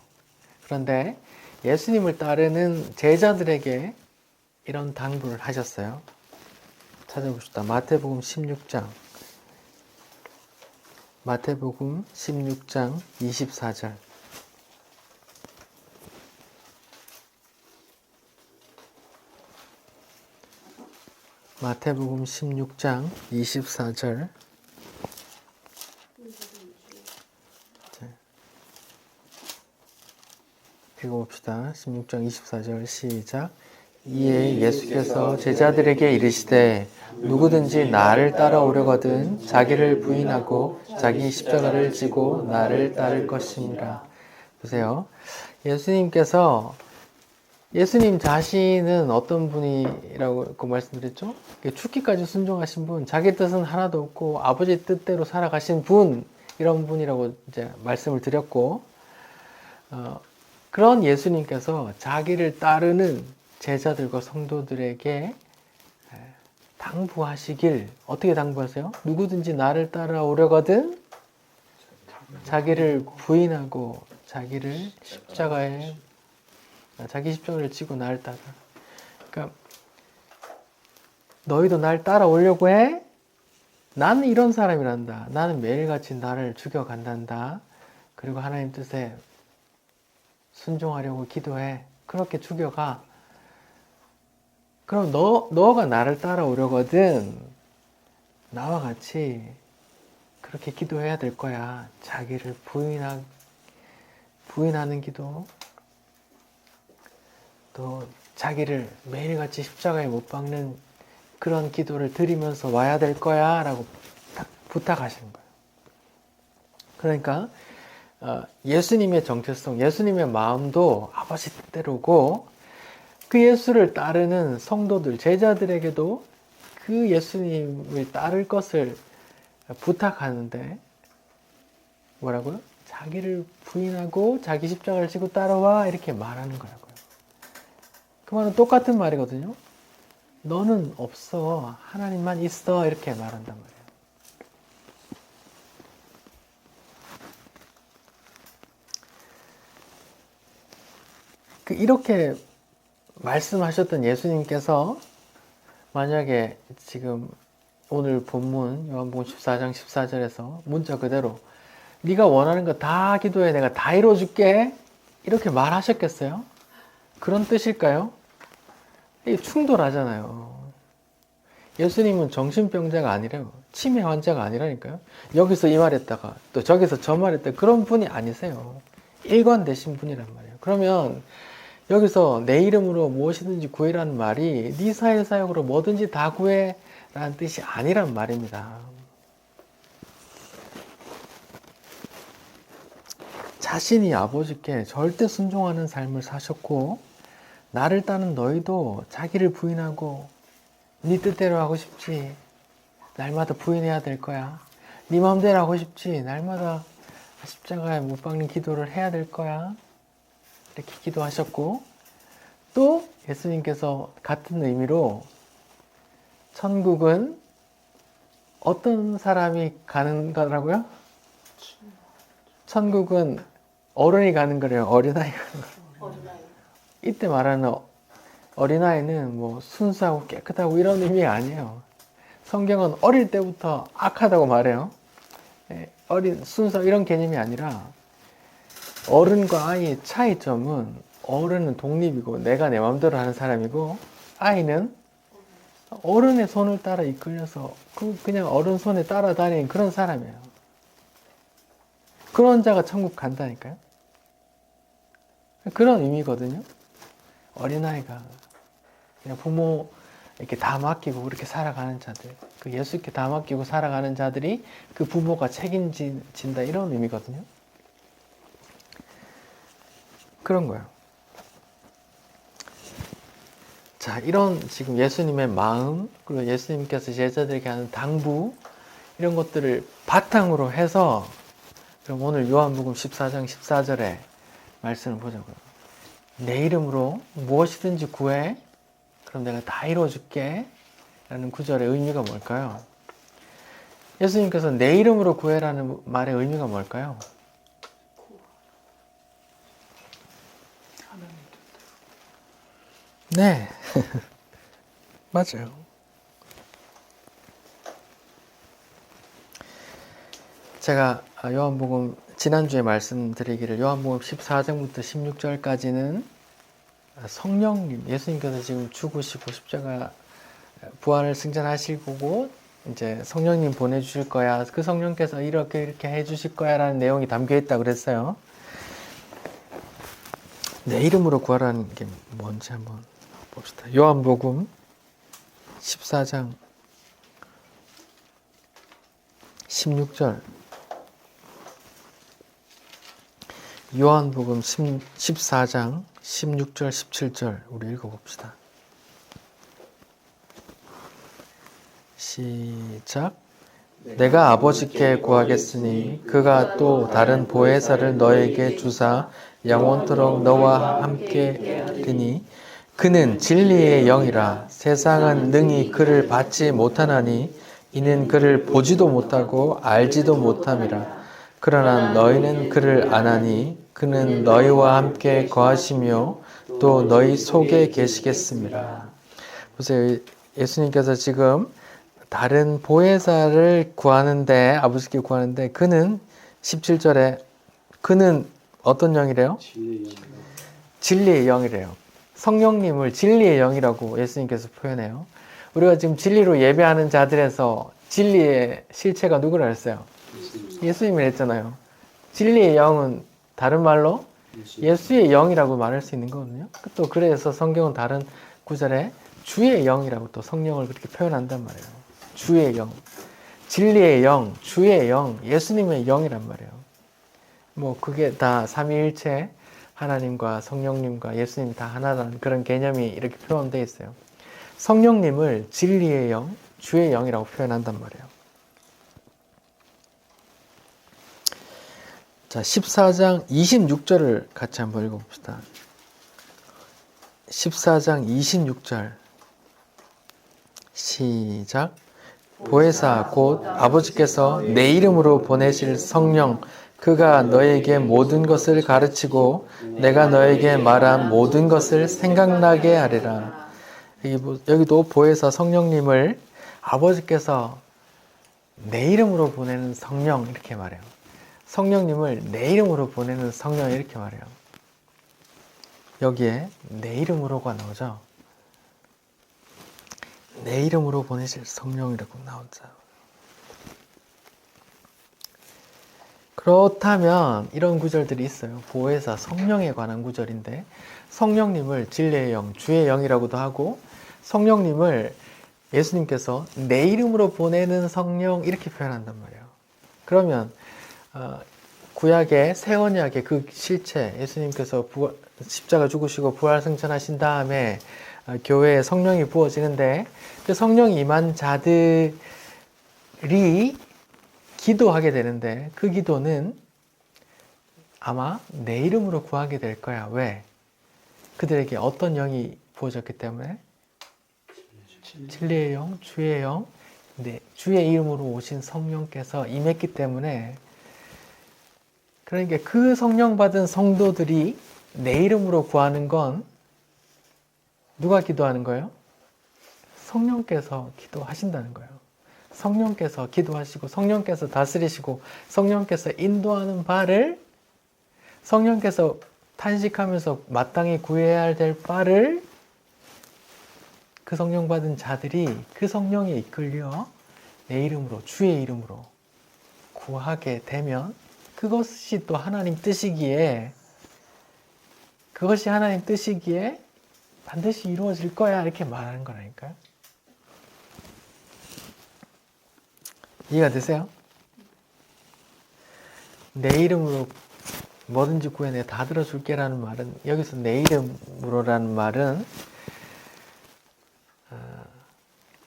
그런데 예수님을 따르는 제자들에게 이런 당부를 하셨어요. 찾아봅시다. 마태복음 16장 24절. 마태복음 16장 24절. 읽어봅시다. 16장 24절 시작. 이에 예수께서 제자들에게 이르시되 누구든지 나를 따라오려거든 자기를 부인하고 자기 십자가를 지고 나를 따를 것입니다. 보세요. 예수님 자신은 어떤 분이라고 말씀드렸죠? 죽기까지 순종하신 분, 자기 뜻은 하나도 없고 아버지 뜻대로 살아가신 분, 이런 분이라고 이제 말씀을 드렸고, 그런 예수님께서 자기를 따르는 제자들과 성도들에게 당부하시길, 어떻게 당부하세요? 누구든지 나를 따라오려거든 자기를 부인하고 자기 십자가를 지고 나를 따라. 그러니까 너희도 날 따라오려고 해? 나는 이런 사람이란다. 나는 매일같이 나를 죽여간단다. 그리고 하나님 뜻에 순종하려고 기도해. 그렇게 죽여가. 그럼 너가 나를 따라오려거든 나와 같이 그렇게 기도해야 될 거야. 자기를 부인하는 기도, 또 자기를 매일같이 십자가에 못 박는 그런 기도를 드리면서 와야 될 거야 라고 부탁하시는 거예요. 그러니까 예수님의 정체성, 예수님의 마음도 아버지 뜻대로고 그 예수를 따르는 성도들, 제자들에게도 그 예수님을 따를 것을 부탁하는데 뭐라고요? 자기를 부인하고 자기 십자가를 지고 따라와 이렇게 말하는 거라고요. 그 말은 똑같은 말이거든요. 너는 없어. 하나님만 있어. 이렇게 말한단 말이에요. 이렇게 말씀하셨던 예수님께서 만약에 지금 오늘 본문 요한복음 14장 14절에서 문자 그대로 네가 원하는 거 다 기도해 내가 다 이루어줄게 이렇게 말하셨겠어요? 그런 뜻일까요? 이게 충돌하잖아요. 예수님은 정신병자가 아니래요. 치매 환자가 아니라니까요. 여기서 이 말했다가 또 저기서 저 말했다가 그런 분이 아니세요. 일관되신 분이란 말이에요. 그러면 여기서 내 이름으로 무엇이든지 구해라는 말이 네 사역으로 뭐든지 다 구해 라는 뜻이 아니란 말입니다. 자신이 아버지께 절대 순종하는 삶을 사셨고 나를 따는 너희도 자기를 부인하고 네 뜻대로 하고 싶지 날마다 부인해야 될 거야. 네 마음대로 하고 싶지 날마다 십자가에 못 박는 기도를 해야 될 거야. 이렇게 기도하셨고 또 예수님께서 같은 의미로 천국은 어떤 사람이 가는 거라고요? 천국은 어른이 가는 거래요. 어린아이가 가는 거. 이때 말하는 어린아이는 뭐 순수하고 깨끗하고 이런 의미가 아니에요. 성경은 어릴 때부터 악하다고 말해요. 순수 이런 개념이 아니라 어른과 아이의 차이점은 어른은 독립이고 내가 내 마음대로 하는 사람이고 아이는 어른의 손을 따라 이끌려서 그냥 어른 손에 따라다니는 그런 사람이에요. 그런 자가 천국 간다니까요. 그런 의미거든요. 어린아이가 그냥 부모 이렇게 다 맡기고 그렇게 살아가는 자들, 그 예수께 다 맡기고 살아가는 자들이 그 부모가 책임진다 이런 의미거든요. 그런 거예요. 자, 이런 지금 예수님의 마음, 그리고 예수님께서 제자들에게 하는 당부, 이런 것들을 바탕으로 해서, 그럼 오늘 요한복음 14장 14절에 말씀을 보자고요. 내 이름으로 무엇이든지 구해, 그럼 내가 다 이루어줄게. 라는 구절의 의미가 뭘까요? 예수님께서 내 이름으로 구해라는 말의 의미가 뭘까요? 네. 맞아요. 제가 요한복음 지난주에 말씀드리기를 요한복음 14장부터 16절까지는 성령님, 예수님께서 지금 죽으시고 십자가 부활을 승천하시고 이제 성령님 보내주실 거야. 그 성령께서 이렇게 해주실 거야 라는 내용이 담겨 있다 그랬어요. 내 이름으로 구하라는 게 뭔지 한번 봅시다. 요한복음 14장 16절 요한복음 14장 16절 17절 우리 읽어봅시다. 시작. 내가 아버지께 구하겠으니 그가 또 다른 보혜사를 너에게 주사 영원토록 너와 함께 하리니 그는 진리의 영이라. 세상은 능히 그를 받지 못하나니 이는 그를 보지도 못하고 알지도 못함이라. 그러나 너희는 그를 아나니 그는 너희와 함께 거하시며 또 너희 속에 계시겠습니다. 보세요. 예수님께서 지금 다른 보혜사를 구하는데, 아버지께 구하는데, 그는 17절에 그는 어떤 영이래요? 진리의 영이래요. 성령님을 진리의 영이라고 예수님께서 표현해요. 우리가 지금 진리로 예배하는 자들에서 진리의 실체가 누구라 했어요? 예수님을 했잖아요. 진리의 영은 다른 말로 예수의 영이라고 말할 수 있는 거거든요. 또 그래서 성경은 다른 구절에 주의 영이라고 또 성령을 그렇게 표현한단 말이에요. 주의 영, 진리의 영, 주의 영, 예수님의 영이란 말이에요. 뭐 그게 다 삼위일체 하나님과 성령님과 예수님 다 하나라는 그런 개념이 이렇게 표현되어 있어요. 성령님을 진리의 영, 주의 영이라고 표현한단 말이에요. 자, 14장 26절을 같이 한번 읽어봅시다. 14장 26절 시작. 보혜사 곧 아버지께서 내 이름으로 보내실 성령 그가 너에게 모든 것을 가르치고 내가 너에게 말한 모든 것을 생각나게 하리라. 여기도 보혜사 성령님을 아버지께서 내 이름으로 보내는 성령 이렇게 말해요. 성령님을 내 이름으로 보내는 성령 이렇게 말해요. 여기에 내 이름으로가 나오죠. 내 이름으로 보내실 성령이라고 나오죠. 그렇다면 이런 구절들이 있어요. 보혜사 성령에 관한 구절인데 성령님을 진리의 영, 주의 영이라고도 하고 성령님을 예수님께서 내 이름으로 보내는 성령 이렇게 표현한단 말이에요. 그러면 구약의 새 언약의 그 실체 예수님께서 십자가 죽으시고 부활 승천하신 다음에 교회에 성령이 부어지는데 그 성령이 임한 자들이 기도하게 되는데 그 기도는 아마 내 이름으로 구하게 될 거야. 왜? 그들에게 어떤 영이 부어졌기 때문에 진리의 영, 주의 영, 주의 이름으로 오신 성령께서 임했기 때문에 그러니까 그 성령 받은 성도들이 내 이름으로 구하는 건 누가 기도하는 거예요? 성령께서 기도하신다는 거예요. 성령께서 기도하시고 성령께서 다스리시고 성령께서 인도하는 바를 성령께서 탄식하면서 마땅히 구해야 될 바를 그 성령 받은 자들이 그 성령에 이끌려 내 이름으로 주의 이름으로 구하게 되면 그것이 또 하나님 뜻이기에 그것이 하나님 뜻이기에 반드시 이루어질 거야 이렇게 말하는 거라니까요. 이해가 되세요? 내 이름으로 뭐든지 구해 내가 다 들어줄게 라는 말은 여기서 내 이름으로라는 말은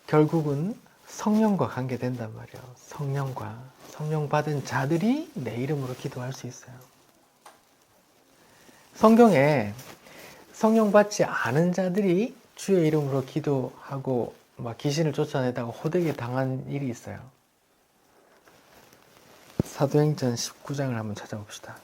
결국은 성령과 관계된단 말이에요. 성령 받은 자들이 내 이름으로 기도할 수 있어요. 성경에 성령 받지 않은 자들이 주의 이름으로 기도하고 막 귀신을 쫓아내다가 호되게 당한 일이 있어요. 사도행전 19장을 한번 찾아봅시다.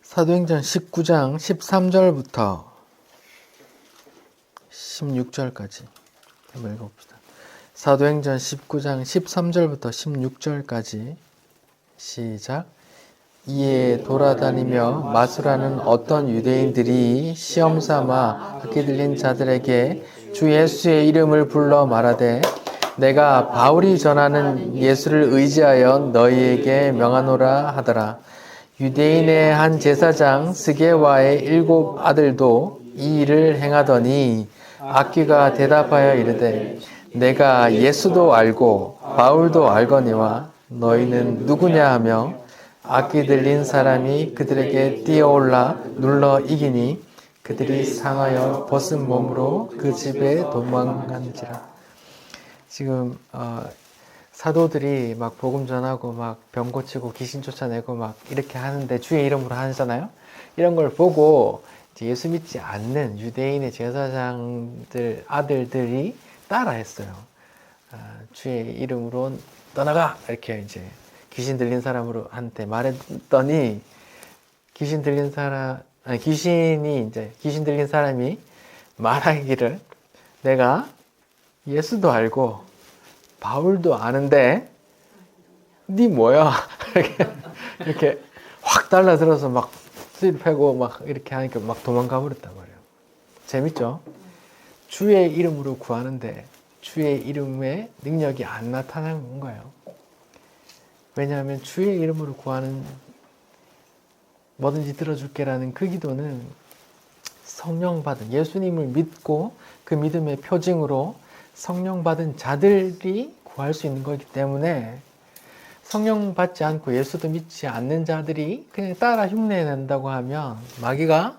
사도행전 19장 13절부터 16절까지 한번 읽어봅시다. 사도행전 19장 13절부터 16절까지 시작. 이에 돌아다니며 마술하는 어떤 유대인들이 시험 삼아 악기 들린 자들에게 주 예수의 이름을 불러 말하되 내가 바울이 전하는 예수를 의지하여 너희에게 명하노라 하더라. 유대인의 한 제사장 스게와의 7 아들도 이 일을 행하더니 악귀가 대답하여 이르되 내가 예수도 알고 바울도 알거니와 너희는 누구냐 하며 악귀 들린 사람이 그들에게 뛰어올라 눌러 이기니 그들이 상하여 벗은 몸으로 그 집에 도망간지라. 지금 사도들이 막 복음 전하고 막 병 고치고 귀신 쫓아내고 막 이렇게 하는데 주의 이름으로 하잖아요. 이런 걸 보고 이제 예수 믿지 않는 유대인의 제사장들 아들들이 따라했어요. 주의 이름으로 떠나가 이렇게 이제 귀신 들린 사람한테 말했더니 귀신 들린 사람이 말하기를 내가 예수도 알고 바울도 아는데 니 뭐야? 이렇게 확 달라들어서 막 수입하고 막 이렇게 하니까 막 도망가 버렸단 말이에요. 재밌죠? 주의 이름으로 구하는데 주의 이름의 능력이 안 나타나는 거예요. 왜냐하면 주의 이름으로 구하는 뭐든지 들어줄게라는 그 기도는 성령 받은 예수님을 믿고 그 믿음의 표징으로 성령 받은 자들이 구할 수 있는 거기 때문에 성령 받지 않고 예수도 믿지 않는 자들이 그냥 따라 흉내낸다고 하면 마귀가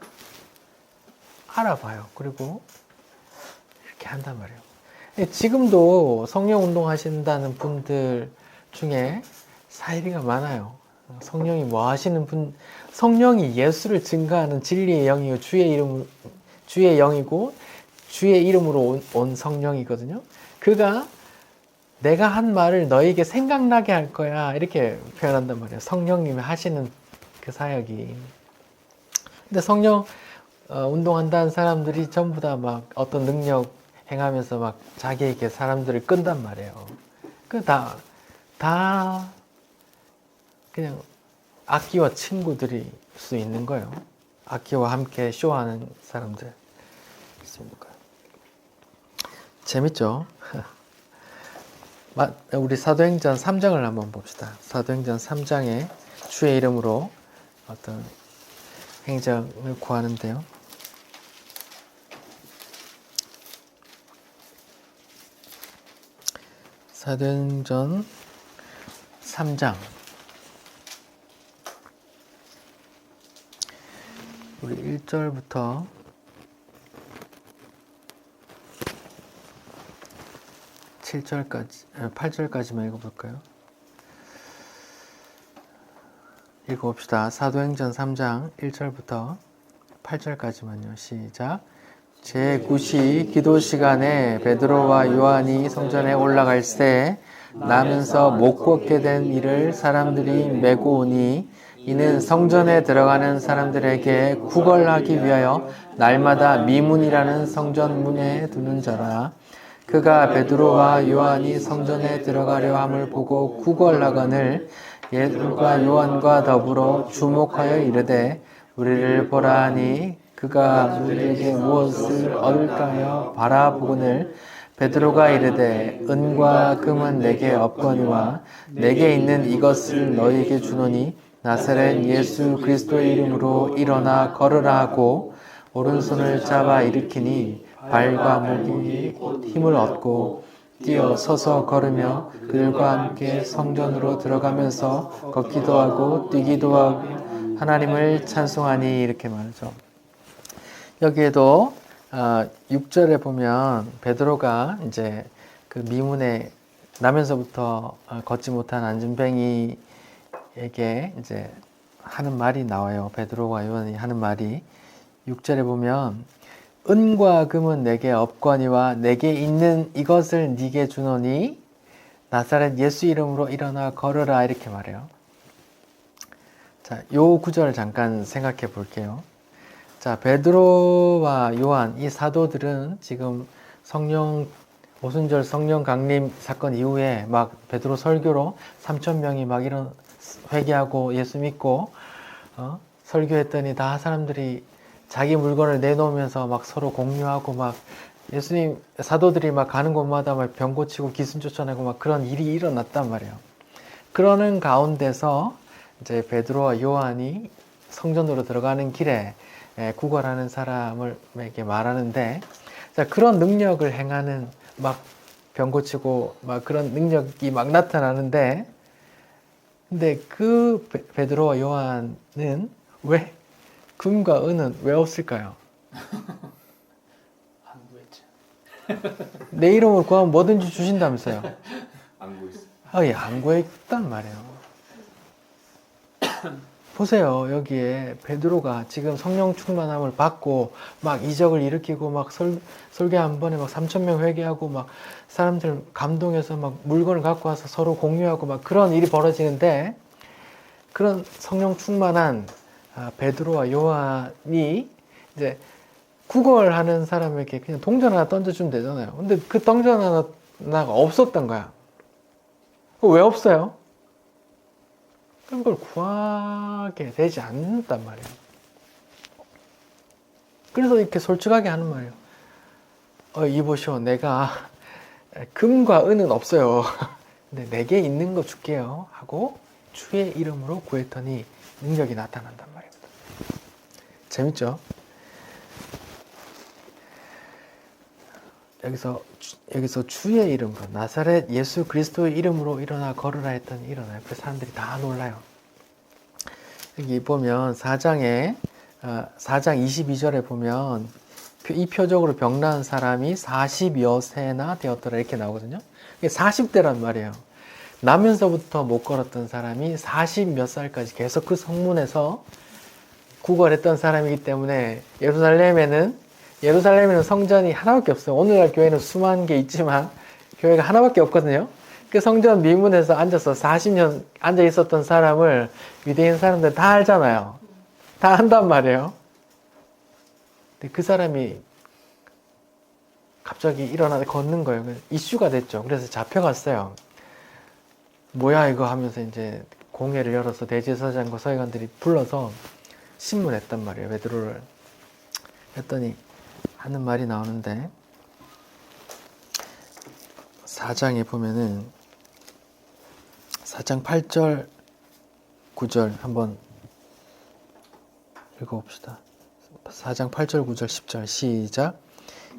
알아봐요. 그리고 이렇게 한단 말이에요. 지금도 성령 운동 하신다는 분들 중에 사이비가 많아요. 성령이 뭐 하시는 분, 성령이 예수를 증거하는 진리의 영이고 주의 영이고 주의 이름으로 온 성령이거든요. 그가 내가 한 말을 너에게 생각나게 할 거야 이렇게 표현한단 말이에요. 성령님이 하시는 그 사역이. 근데 성령 운동한다는 사람들이 전부 다 막 어떤 능력 행하면서 막 자기에게 사람들을 끈단 말이에요. 그 다 그냥 악기와 친구들일 수 있는 거예요. 악기와 함께 쇼하는 사람들 있습니까? 재밌죠? 우리 사도행전 3장을 한번 봅시다. 사도행전 3장에 주의 이름으로 어떤 행정을 구하는데요. 사도행전 3장 우리 1절부터 8절까지만 읽어볼까요? 읽어봅시다. 사도행전 3장 1절부터 8절까지만요. 시작. 제9시 기도 시간에 베드로와 요한이 성전에 올라갈 때 나면서 못 걷게 된 이를 사람들이 메고 오니 이는 성전에 들어가는 사람들에게 구걸하기 위하여 날마다 미문이라는 성전 문에 두는 자라. 그가 베드로와 요한이 성전에 들어가려 함을 보고 구걸하거늘 베드로와 요한과 더불어 주목하여 이르되 우리를 보라 하니 그가 우리에게 무엇을 얻을까 하여 바라보거늘 베드로가 이르되 은과 금은 내게 없거니와 내게 있는 이것을 너희에게 주노니 나사렛 예수 그리스도의 이름으로 일어나 걸으라 하고 오른손을 잡아 일으키니 발과 목이 힘을 얻고 뛰어 서서 걸으며 그들과 함께 성전으로 들어가면서 걷기도 하고 뛰기도 하고 하나님을 찬송하니 이렇게 말하죠. 여기에도 6절에 보면 베드로가 이제 그 미문에 나면서부터 걷지 못한 안진뱅이에게 이제 하는 말이 나와요. 베드로와 요한이 하는 말이 6절에 보면 은과 금은 내게 없거니와 내게 있는 이것을 네게 주노니 나사렛 예수 이름으로 일어나 걸으라 이렇게 말해요. 자, 요 구절을 잠깐 생각해 볼게요. 자, 베드로와 요한 이 사도들은 지금 성령 오순절 성령 강림 사건 이후에 막 베드로 설교로 3,000명이 막 이런 회개하고 예수 믿고 설교했더니 다 사람들이 자기 물건을 내놓으면서 막 서로 공유하고 막 예수님 사도들이 막 가는 곳마다 막 병 고치고 기순 쫓아내고 막 그런 일이 일어났단 말이에요. 그러는 가운데서 이제 베드로와 요한이 성전으로 들어가는 길에 구걸하는 사람에게 말하는데, 자, 그런 능력을 행하는 막 병 고치고 막 그런 능력이 막 나타나는데, 근데 그 베드로와 요한은 왜 금과 은은 왜 없을까요? 안 구했죠. 내 이름으로 구하면 뭐든지 주신다면서요. 안 구했어. 예, 안 구했단 말이에요. 보세요. 여기에 베드로가 지금 성령 충만함을 받고 막 이적을 일으키고 막 설교 한 번에 막 3,000명 회개하고 막 사람들 감동해서 막 물건을 갖고 와서 서로 공유하고 막 그런 일이 벌어지는데, 그런 성령 충만한 베드로와 요한이 이제 구걸하는 사람에게 그냥 동전 하나 던져주면 되잖아요. 근데 그 동전 하나가 없었던 거야. 왜 없어요? 그걸 구하게 되지 않는단 말이에요. 그래서 이렇게 솔직하게 하는 말이에요. 이보시오, 내가 금과 은은 없어요. 근데 내게 있는 거 줄게요 하고 주의 이름으로 구했더니 능력이 나타난단 말입니다. 재밌죠? 여기서 주의 이름으로 나사렛 예수 그리스도의 이름으로 일어나 걸으라 했더니 일어나요. 그 사람들이 다 놀라요. 여기 보면 4장 22절에 보면 이 표적으로 병나은 사람이 40여 세나 되었더라 이렇게 나오거든요. 이게 40대란 말이에요. 나면서부터 못 걸었던 사람이 40 몇 살까지 계속 그 성문에서 구걸했던 사람이기 때문에 예루살렘에는 성전이 하나밖에 없어요. 오늘날 교회는 수만 개 있지만 교회가 하나밖에 없거든요. 그 성전 미문에서 앉아서 40년 앉아 있었던 사람을 유대인 사람들 다 알잖아요. 다 한단 말이에요. 근데 그 사람이 갑자기 일어나서 걷는 거예요. 이슈가 됐죠. 그래서 잡혀갔어요. 뭐야 이거 하면서 이제 공회를 열어서 대제사장과 서기관들이 불러서 신문했단 말이에요. 베드로를. 했더니 하는 말이 나오는데 4장에 보면은 4장 8절 9절 한번 읽어봅시다. 4장 8절 9절 10절 시작.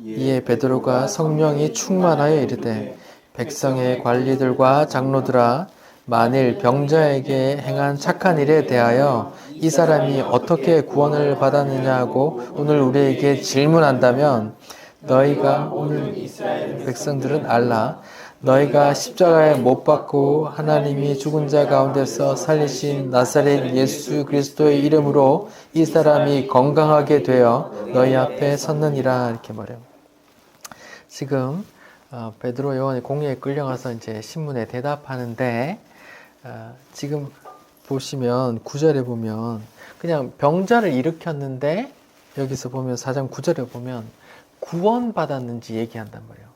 이에 베드로가 성령이 충만하여 이르되 백성의 관리들과 장로들아 만일 병자에게 행한 착한 일에 대하여 이 사람이 어떻게 구원을 받았느냐고 오늘 우리에게 질문한다면 너희가 오늘 백성들은 알라. 너희가 십자가에 못 박고 하나님이 죽은 자 가운데서 살리신 나사렛 예수 그리스도의 이름으로 이 사람이 건강하게 되어 너희 앞에 섰느니라 이렇게 말해요. 지금 베드로 요한이 공회에 끌려가서 이제 신문에 대답하는데 지금 보시면 9절에 보면 그냥 병자를 일으켰는데 여기서 보면 4장 9절에 보면 구원받았는지 얘기한단 말이에요.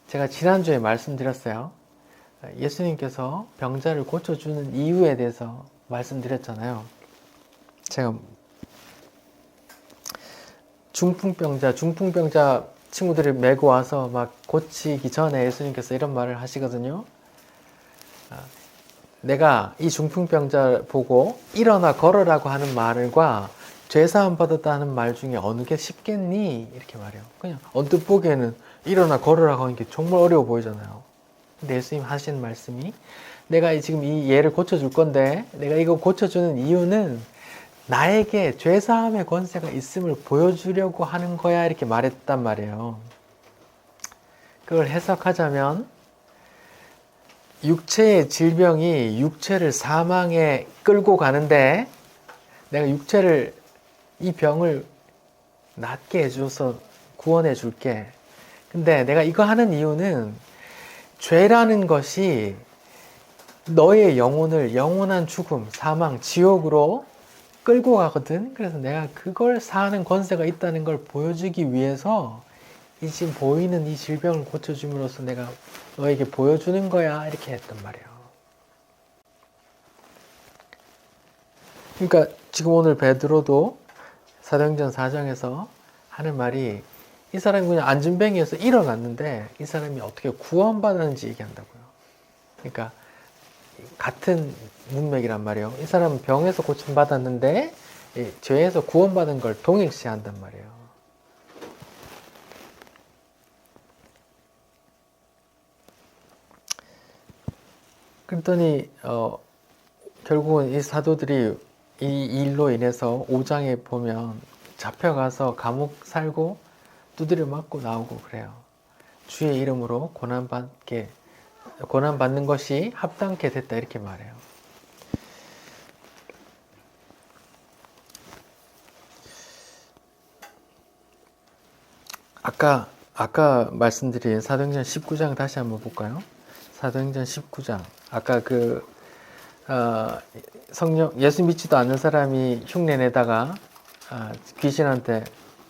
제가 지난주에 말씀드렸어요. 예수님께서 병자를 고쳐주는 이유에 대해서 말씀드렸잖아요. 제가 중풍병자 친구들이 메고 와서 막 고치기 전에 예수님께서 이런 말을 하시거든요. 내가 이 중풍병자 보고 일어나 걸으라고 하는 말과 죄사함 받았다 하는 말 중에 어느 게 쉽겠니? 이렇게 말해요. 그냥 언뜻 보기에는 일어나 걸으라고 하는 게 정말 어려워 보이잖아요. 근데 예수님 하시는 말씀이 내가 지금 이 얘를 고쳐줄 건데 내가 이거 고쳐주는 이유는 나에게 죄사함의 권세가 있음을 보여주려고 하는 거야 이렇게 말했단 말이에요. 그걸 해석하자면 육체의 질병이 육체를 사망에 끌고 가는데 내가 이 병을 낫게 해줘서 구원해 줄게. 근데 내가 이거 하는 이유는 죄라는 것이 너의 영혼을 영원한 죽음, 사망, 지옥으로 끌고 가거든. 그래서 내가 그걸 사하는 권세가 있다는 걸 보여주기 위해서 이 지금 보이는 이 질병을 고쳐줌으로써 내가 너에게 보여주는 거야 이렇게 했단 말이에요. 그러니까 지금 오늘 베드로도 사도행전 4장에서 하는 말이 이 사람이 그냥 안진뱅이에서 일어났는데 이 사람이 어떻게 구원받았는지 얘기한다고요. 그러니까 같은 문맥이란 말이에요. 이 사람은 병에서 고침받았는데 죄에서 구원받은 걸 동일시한단 말이에요. 그랬더니 결국은 이 사도들이 이 일로 인해서 5장에 보면 잡혀가서 감옥 살고 두드려 맞고 나오고 그래요. 주의 이름으로 고난받는 것이 합당케 됐다 이렇게 말해요. 아까 말씀드린 사도행전 19장 다시 한번 볼까요? 사도행전 19장. 아까 성령 예수 믿지도 않는 사람이 흉내 내다가 귀신한테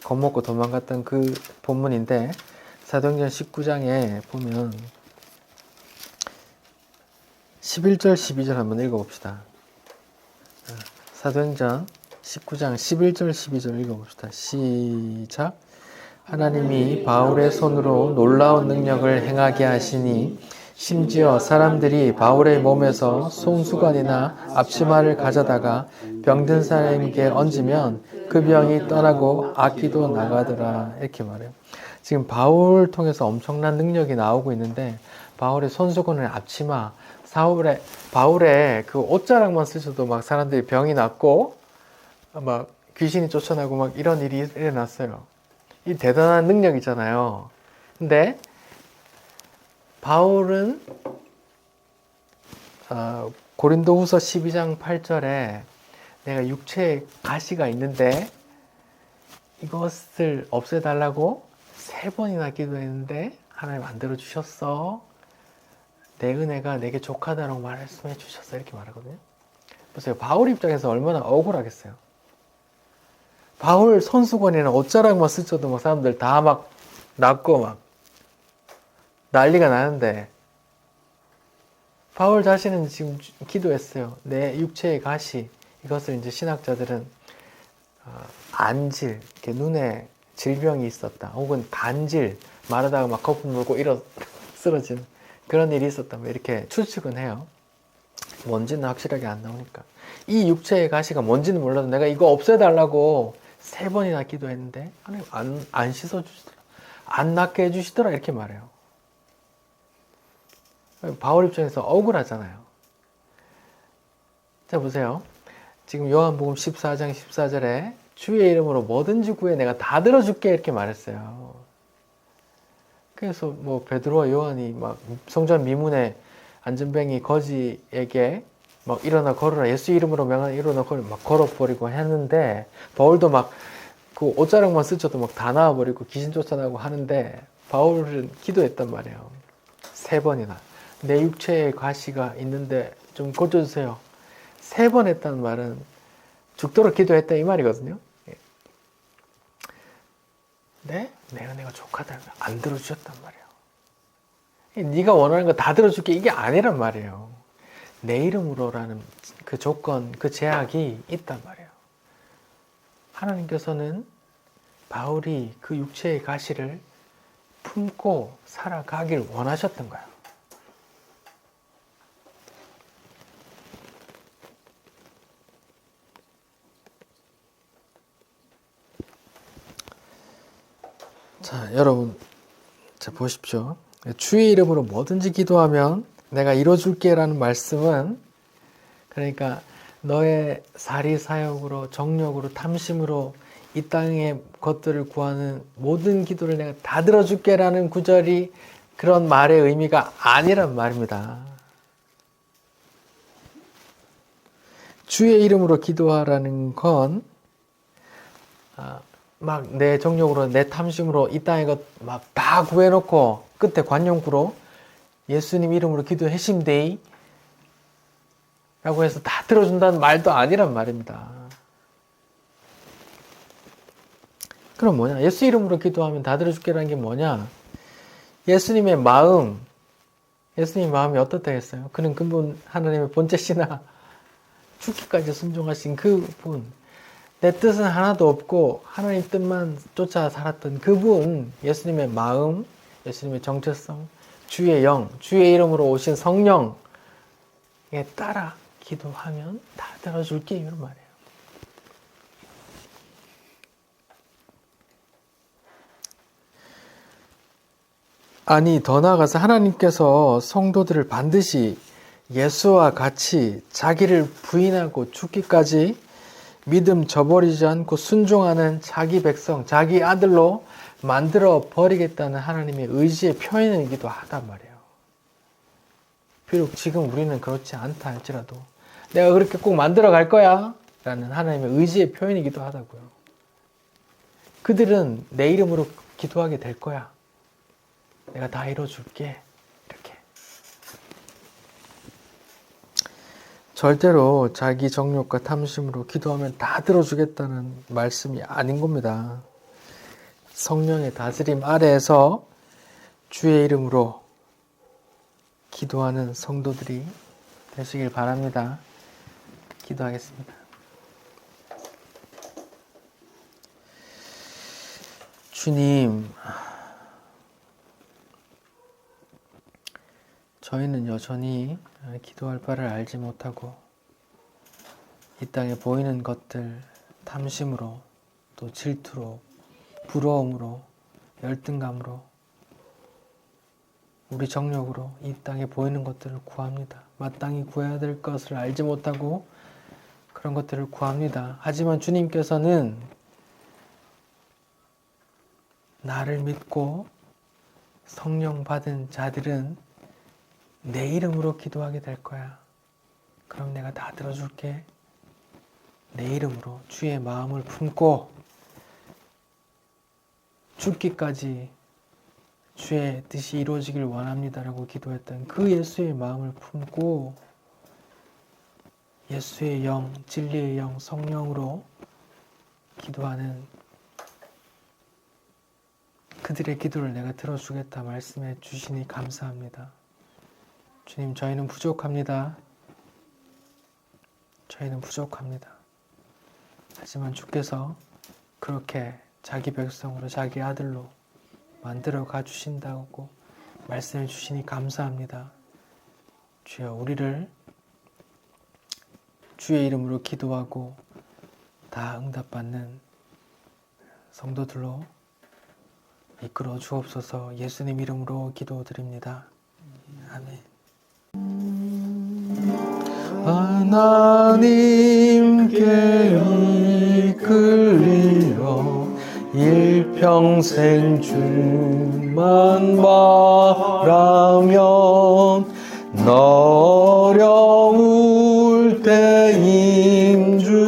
겁먹고 도망갔던 그 본문인데 사도행전 19장에 보면 11절 12절 한번 읽어봅시다. 사도행전 19장 11절 12절 읽어봅시다. 시작. 하나님이 바울의 손으로 놀라운 능력을 행하게 하시니 심지어 사람들이 바울의 몸에서 손수건이나 앞치마를 가져다가 병든 사람에게 얹으면 그 병이 떠나고 악기도 나가더라 이렇게 말해요. 지금 바울 통해서 엄청난 능력이 나오고 있는데 바울의 손수건의 앞치마, 바울의 그 옷자락만 쓰셔도 막 사람들이 병이 났고 막 귀신이 쫓아나고 막 이런 일이 일어났어요. 이 대단한 능력이잖아요. 근데 바울은 고린도후서 12장 8절에 내가 육체에 가시가 있는데 이것을 없애달라고 3번이나 기도했는데 하나님 안 들어주셨어. 내 은혜가 내게 족하다라고 말씀해 주셨어. 이렇게 말하거든요. 보세요. 바울 입장에서 얼마나 억울하겠어요. 바울 손수건이나 옷자락만 스쳐도 막 사람들 다 막 낫고 막 난리가 나는데 바울 자신은 지금 기도했어요. 내 육체의 가시, 이것을 이제 신학자들은 안질, 이렇게 눈에 질병이 있었다. 혹은 간질, 마르다가 막 거품 물고 쓰러지는 그런 일이 있었다. 뭐 이렇게 추측은 해요. 뭔지는 확실하게 안 나오니까. 이 육체의 가시가 뭔지는 몰라도 내가 이거 없애달라고 3번이나 기도했는데 하나님 안 씻어주시더라. 안 낫게 해주시더라. 이렇게 말해요. 바울 입장에서 억울하잖아요. 자, 보세요. 지금 요한복음 14장 14절에 주의 이름으로 뭐든지 구해 내가 다 들어줄게 이렇게 말했어요. 그래서 뭐 베드로와 요한이 막 성전 미문에 안전뱅이 거지에게 막 일어나 걸어라, 예수 이름으로 명하는 일어나 걸어 막 걸어버리고 했는데 바울도 막 그 옷자락만 스쳐도 막 다 나와버리고 귀신 쫓아나고 하는데 바울은 기도했단 말이에요. 3번이나 내 육체에 가시가 있는데 좀 고쳐주세요. 3번 했다는 말은 죽도록 기도했다 이 말이거든요. 네? 내 은혜가 족하다 안 들어주셨단 말이에요. 네가 원하는 거 다 들어줄게 이게 아니란 말이에요. 내 이름으로라는 그 조건, 그 제약이 있단 말이에요. 하나님께서는 바울이 그 육체의 가시를 품고 살아가길 원하셨던 거예요. 자, 여러분, 자, 보십시오. 주의 이름으로 뭐든지 기도하면 내가 이뤄줄게 라는 말씀은 그러니까 너의 사리 사욕으로 정욕으로 탐심으로 이 땅의 것들을 구하는 모든 기도를 내가 다 들어줄게 라는 구절이 그런 말의 의미가 아니란 말입니다. 주의 이름으로 기도하라는 건 막 내 정욕으로 내 탐심으로 이 땅의 것 막 다 구해놓고 끝에 관용구로 예수님 이름으로 기도하심데이 라고 해서 다 들어준다는 말도 아니란 말입니다. 그럼 뭐냐? 예수 이름으로 기도하면 다 들어줄게라는 게 뭐냐? 예수님의 마음이 어떻다겠어요? 그는 근본 하나님의 본체시나 죽기까지 순종하신 그분, 내 뜻은 하나도 없고 하나님 뜻만 쫓아 살았던 그분, 예수님의 마음, 예수님의 정체성, 주의 영, 주의 이름으로 오신 성령에 따라 기도하면 다 들어줄게 이런 말이에요. 아니 더 나아가서 하나님께서 성도들을 반드시 예수와 같이 자기를 부인하고 죽기까지 믿음 저버리지 않고 순종하는 자기 백성, 자기 아들로 만들어 버리겠다는 하나님의 의지의 표현이기도 하단 말이에요. 비록 지금 우리는 그렇지 않다 할지라도 내가 그렇게 꼭 만들어 갈 거야 라는 하나님의 의지의 표현이기도 하다고요. 그들은 내 이름으로 기도하게 될 거야. 내가 다 이뤄줄게. 이렇게. 절대로 자기 정욕과 탐심으로 기도하면 다 들어주겠다는 말씀이 아닌 겁니다. 성령의 다스림 아래에서 주의 이름으로 기도하는 성도들이 되시길 바랍니다. 기도하겠습니다. 주님, 저희는 여전히 기도할 바를 알지 못하고 이 땅에 보이는 것들 탐심으로 또 질투로 부러움으로 열등감으로 우리 정력으로 이 땅에 보이는 것들을 구합니다. 마땅히 구해야 될 것을 알지 못하고 그런 것들을 구합니다. 하지만 주님께서는 나를 믿고 성령 받은 자들은 내 이름으로 기도하게 될 거야. 그럼 내가 다 들어줄게. 내 이름으로 주의 마음을 품고 죽기까지 주의 뜻이 이루어지길 원합니다라고 기도했던 그 예수의 마음을 품고 예수의 영, 진리의 영, 성령으로 기도하는 그들의 기도를 내가 들어주겠다 말씀해 주시니 감사합니다. 주님, 저희는 부족합니다. 저희는 부족합니다. 하지만 주께서 그렇게 자기 백성으로 자기 아들로 만들어 가주신다고 말씀해 주시니 감사합니다. 주여, 우리를 주의 이름으로 기도하고 다 응답받는 성도들로 이끌어 주옵소서. 예수님 이름으로 기도드립니다. 아멘. 하나님께 이끌리어 일평생 주만 바라면 어려울 때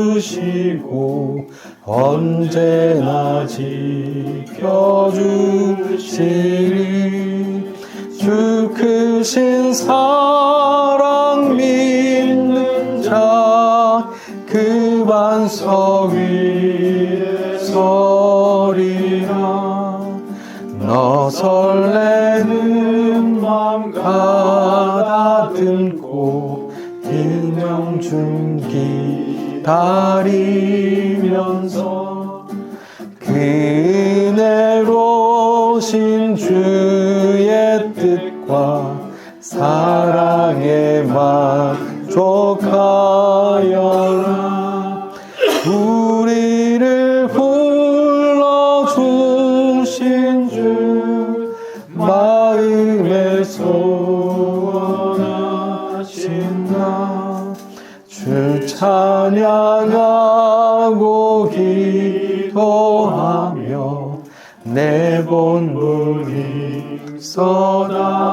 힘주시고 언제나 지켜주시리. 주 크신 사랑 믿는 자 그 반석 위에 서리라. 너 설레는 맘 가다듬고 일명 중기 다리면서 그네로신 주의 뜻과 사랑에 만족하여라. 우리를 불러주신 주 마음에 소원하신다. 주 찬양하고 기도하며 내 본분이 써다.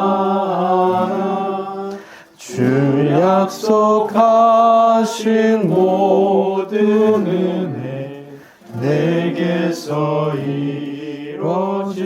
주 약속하신 모든 은혜 내게서 이루어지